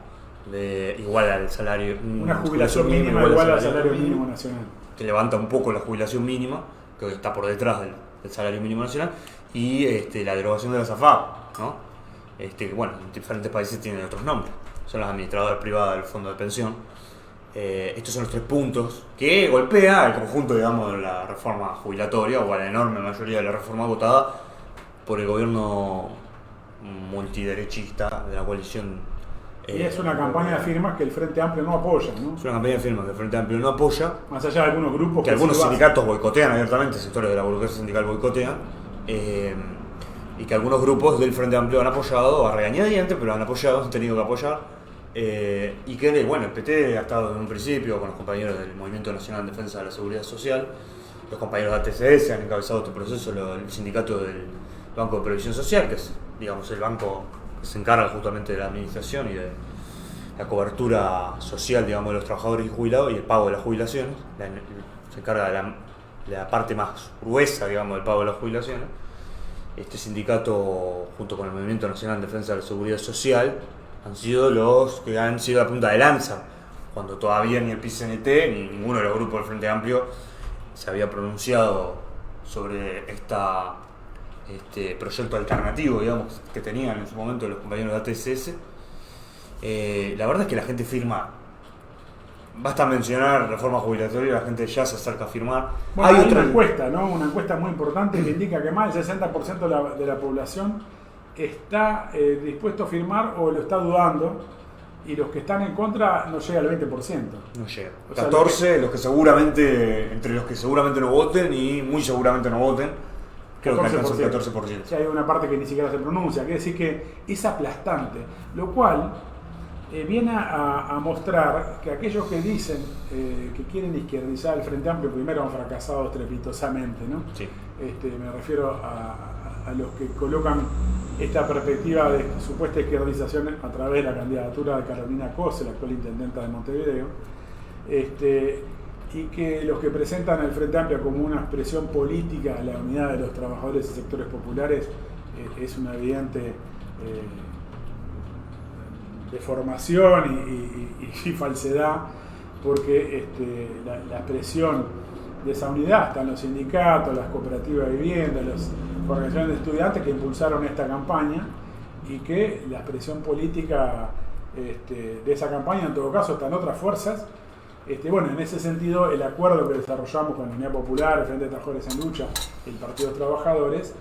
igual al salario. Una jubilación mínima igual al salario mínimo nacional. Que levanta un poco la jubilación mínima, que está por detrás del salario mínimo nacional, y la derogación de la SAFA, ¿no? Que bueno, en diferentes países tienen otros nombres. Son las administradoras privadas del fondo de pensión. Estos son los 3 puntos que golpea el conjunto, digamos, de la reforma jubilatoria, o a la enorme mayoría de la reforma votada por el gobierno multiderechista de la coalición. Y es una campaña de firmas que el Frente Amplio no apoya, ¿no? Es una campaña de firmas que el Frente Amplio no apoya. Más allá de algunos grupos que algunos sindicatos boicotean abiertamente, sectores de la burguesía sindical boicotean. Y que algunos grupos del Frente Amplio han apoyado, a regañadientes, pero han apoyado, han tenido que apoyar. Y que, bueno, el PT ha estado en un principio con los compañeros del Movimiento Nacional de Defensa de la Seguridad Social, los compañeros de ATCS han encabezado este proceso, el sindicato del Banco de Previsión Social, que es, digamos, el banco que se encarga justamente de la administración y de la cobertura social, digamos, de los trabajadores y jubilados y el pago de las jubilaciones, se encarga de la parte más gruesa, digamos, del pago de las jubilaciones. Este sindicato, junto con el Movimiento Nacional de Defensa de la Seguridad Social, han sido los que han sido la punta de lanza, cuando todavía ni el PCNT ni ninguno de los grupos del Frente Amplio se había pronunciado sobre esta proyecto alternativo, digamos, que tenían en su momento los compañeros de ATSS. La verdad es que la gente firma. Basta mencionar reforma jubilatoria, la gente ya se acerca a firmar. Bueno, hay una encuesta, ¿no? Una encuesta muy importante que indica que más del 60% de la población está dispuesto a firmar o lo está dudando, y los que están en contra no llega al 20%. No llega. O sea, 14, los que seguramente, entre los que seguramente no voten y muy seguramente no voten, creo que alcanza el 14%. O sea, hay una parte que ni siquiera se pronuncia, quiere decir que es aplastante, lo cual viene a mostrar que aquellos que dicen que quieren izquierdizar el Frente Amplio primero han fracasado estrepitosamente, ¿no? Sí. Me refiero a los que colocan esta perspectiva de supuesta izquierdización a través de la candidatura de Carolina Cose, la actual intendenta de Montevideo, y que los que presentan el Frente Amplio como una expresión política de la unidad de los trabajadores y sectores populares es una evidente deformación y falsedad, porque la expresión de esa unidad están los sindicatos, las cooperativas de vivienda, las organizaciones de estudiantes que impulsaron esta campaña, y que la expresión política de esa campaña en todo caso están otras fuerzas. Bueno, en ese sentido, el acuerdo que desarrollamos con la Unidad Popular, el Frente de Trabajadores en Lucha y el Partido de los Trabajadores,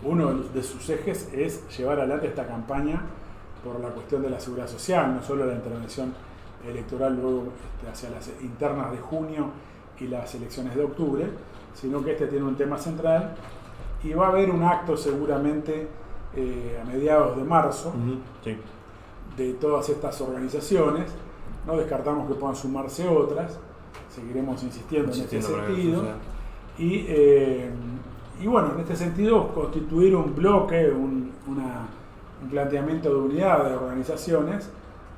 uno de sus ejes es llevar adelante esta campaña por la cuestión de la seguridad social, no solo la intervención electoral luego hacia las internas de junio y las elecciones de octubre, sino que tiene un tema central, y va a haber un acto seguramente a mediados de marzo sí, de todas estas organizaciones. No descartamos que puedan sumarse otras, seguiremos insistiendo en este sentido. Y bueno, en este sentido, constituir un bloque, un planteamiento de unidad de organizaciones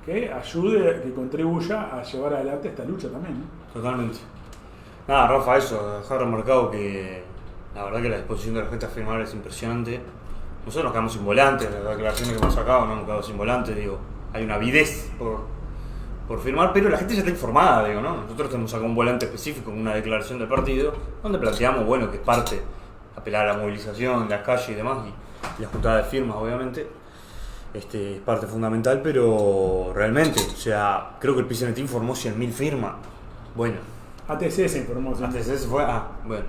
que ayude, que contribuya a llevar adelante esta lucha también, ¿no? Totalmente. Nada, Rafa, eso, dejar remarcado que la verdad que la disposición de la gente a firmar es impresionante. Nosotros nos quedamos sin volantes, las declaraciones que hemos sacado no hemos quedado sin volantes, digo, hay una avidez por firmar, pero la gente ya está informada, digo, ¿no? Nosotros tenemos acá un volante específico, una declaración del partido, donde planteamos, bueno, que es parte, apelar a la movilización, las calles y demás, y la juntada de firmas, obviamente, es parte fundamental, pero realmente, o sea, creo que el PCNT informó 100.000 firmas, bueno. ATSS informó. ATSS fue, bueno,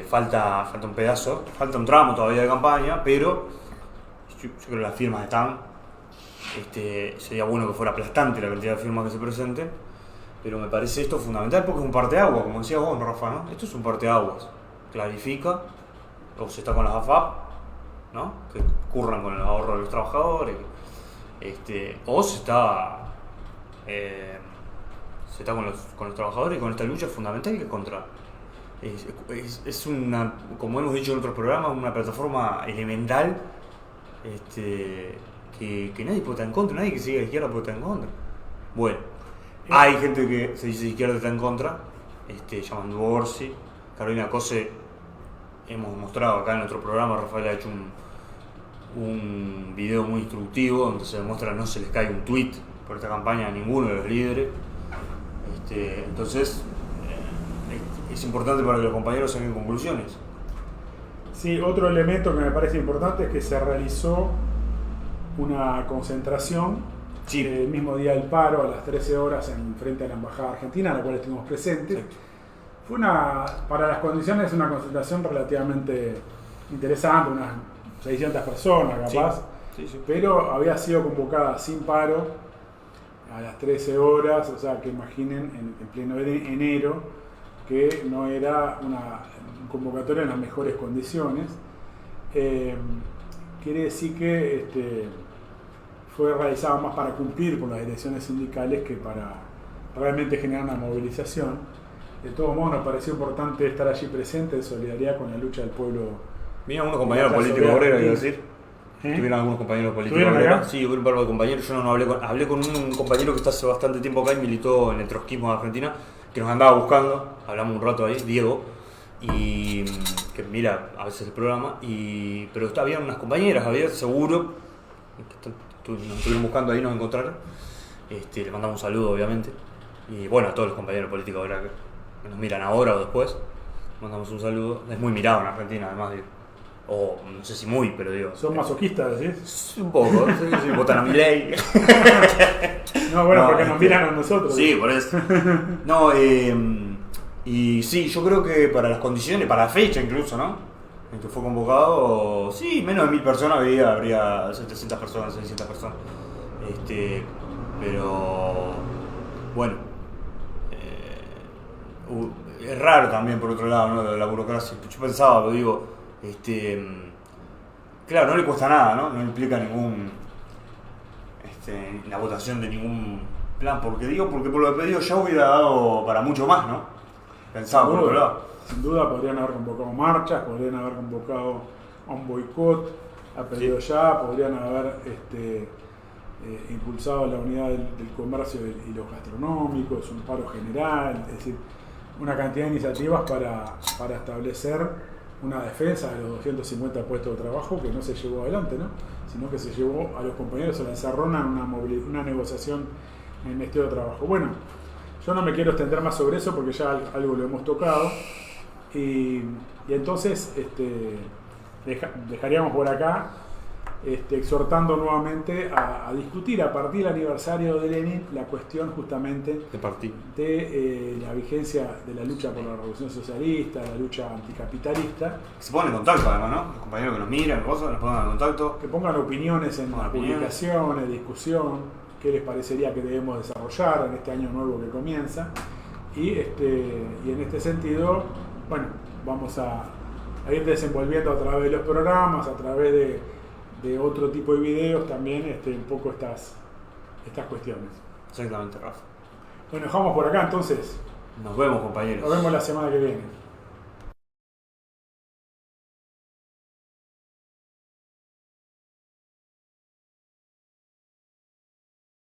falta un pedazo, falta un tramo todavía de campaña, pero yo creo que las firmas están. Sería bueno que fuera aplastante la cantidad de firmas que se presenten, pero me parece esto fundamental porque es un parteaguas, como decías vos, Rafa, ¿no? Esto es un parteaguas, clarifica, o se está con las AFAP, ¿no? Que curran con el ahorro de los trabajadores, o se está con los trabajadores y con esta lucha fundamental que es contra. Es una, como hemos dicho en otros programas, una plataforma elemental que nadie puede estar en contra, nadie que siga a la izquierda puede estar en contra. Bueno, hay gente que se dice de izquierda está en contra, llamando Borsi, Carolina Cose, hemos mostrado acá en otro programa, Rafael ha hecho un video muy instructivo donde se demuestra que no se les cae un tweet por esta campaña a ninguno de los líderes. Entonces, es importante para que los compañeros saquen conclusiones. Sí, otro elemento que me parece importante es que se realizó una concentración el mismo día del paro a las 13 horas en frente a la Embajada Argentina, en la cual estuvimos presentes. Sí. Fue para las condiciones una concentración relativamente interesante, unas 600 personas capaz, sí. Pero había sido convocada sin paro a las 13 horas, o sea que imaginen en pleno enero que no era una convocatoria en las mejores condiciones. Quiere decir que fue realizado más para cumplir con las direcciones sindicales que para realmente generar una movilización. De todos modos, nos pareció importante estar allí presente en solidaridad con la lucha del pueblo. ¿Vieron algunos compañeros políticos obreros, quiero decir? ¿Tuvieron algunos compañeros políticos obreros? Sí, hubo un par de compañeros. Yo no hablé con un compañero que está hace bastante tiempo acá y militó en el trotskismo de Argentina, que nos andaba buscando, hablamos un rato ahí, Diego, y que mira a veces el programa, pero había unas compañeras, había seguro, que nos estuvieron buscando ahí, nos encontraron, le mandamos un saludo obviamente, y bueno, a todos los compañeros políticos ahora que nos miran ahora o después, mandamos un saludo, es muy mirado en Argentina además, O no sé si muy, pero digo. ¿Son masoquistas, decís? Un poco, sí, votan a mi ley. No, bueno, porque nos miran a nosotros. Sí, por eso. No, y sí, yo creo que para las condiciones, para la fecha incluso, ¿no? En que fue convocado, sí, menos de 1000 personas habría 700 personas, 600 personas. Pero bueno, es raro también por otro lado, ¿no? La burocracia. Yo pensaba, lo digo, claro, no le cuesta nada, ¿no? No implica la votación de ningún plan, porque por lo pedido ya hubiera dado para mucho más, ¿no? Pensaba por otro lado. Sin duda podrían haber convocado marchas, podrían haber convocado a un boicot a pedido ya, podrían haber impulsado la unidad del comercio y los gastronómicos, un paro general, es decir, una cantidad de iniciativas para establecer una defensa de los 250 puestos de trabajo que no se llevó adelante, ¿no? Sino que se llevó a los compañeros a la encerrona en una negociación en el Ministerio de Trabajo. Bueno, yo no me quiero extender más sobre eso porque ya algo lo hemos tocado y entonces dejaríamos por acá exhortando nuevamente a discutir a partir del aniversario de Lenin la cuestión justamente de la vigencia de la lucha por la revolución socialista, la lucha anticapitalista. Se pongan en contacto además, ¿no? Los compañeros que nos miran, cosas, nos pongan en contacto. Que pongan opiniones en las publicaciones, discusión, qué les parecería que debemos desarrollar en este año nuevo que comienza. Y en este sentido, bueno, vamos a ir desenvolviendo a través de los programas, a través de otro tipo de videos también un poco estas cuestiones. Exactamente, Rafa. Bueno, dejamos por acá entonces. Nos vemos, compañeros. Nos vemos la semana que viene.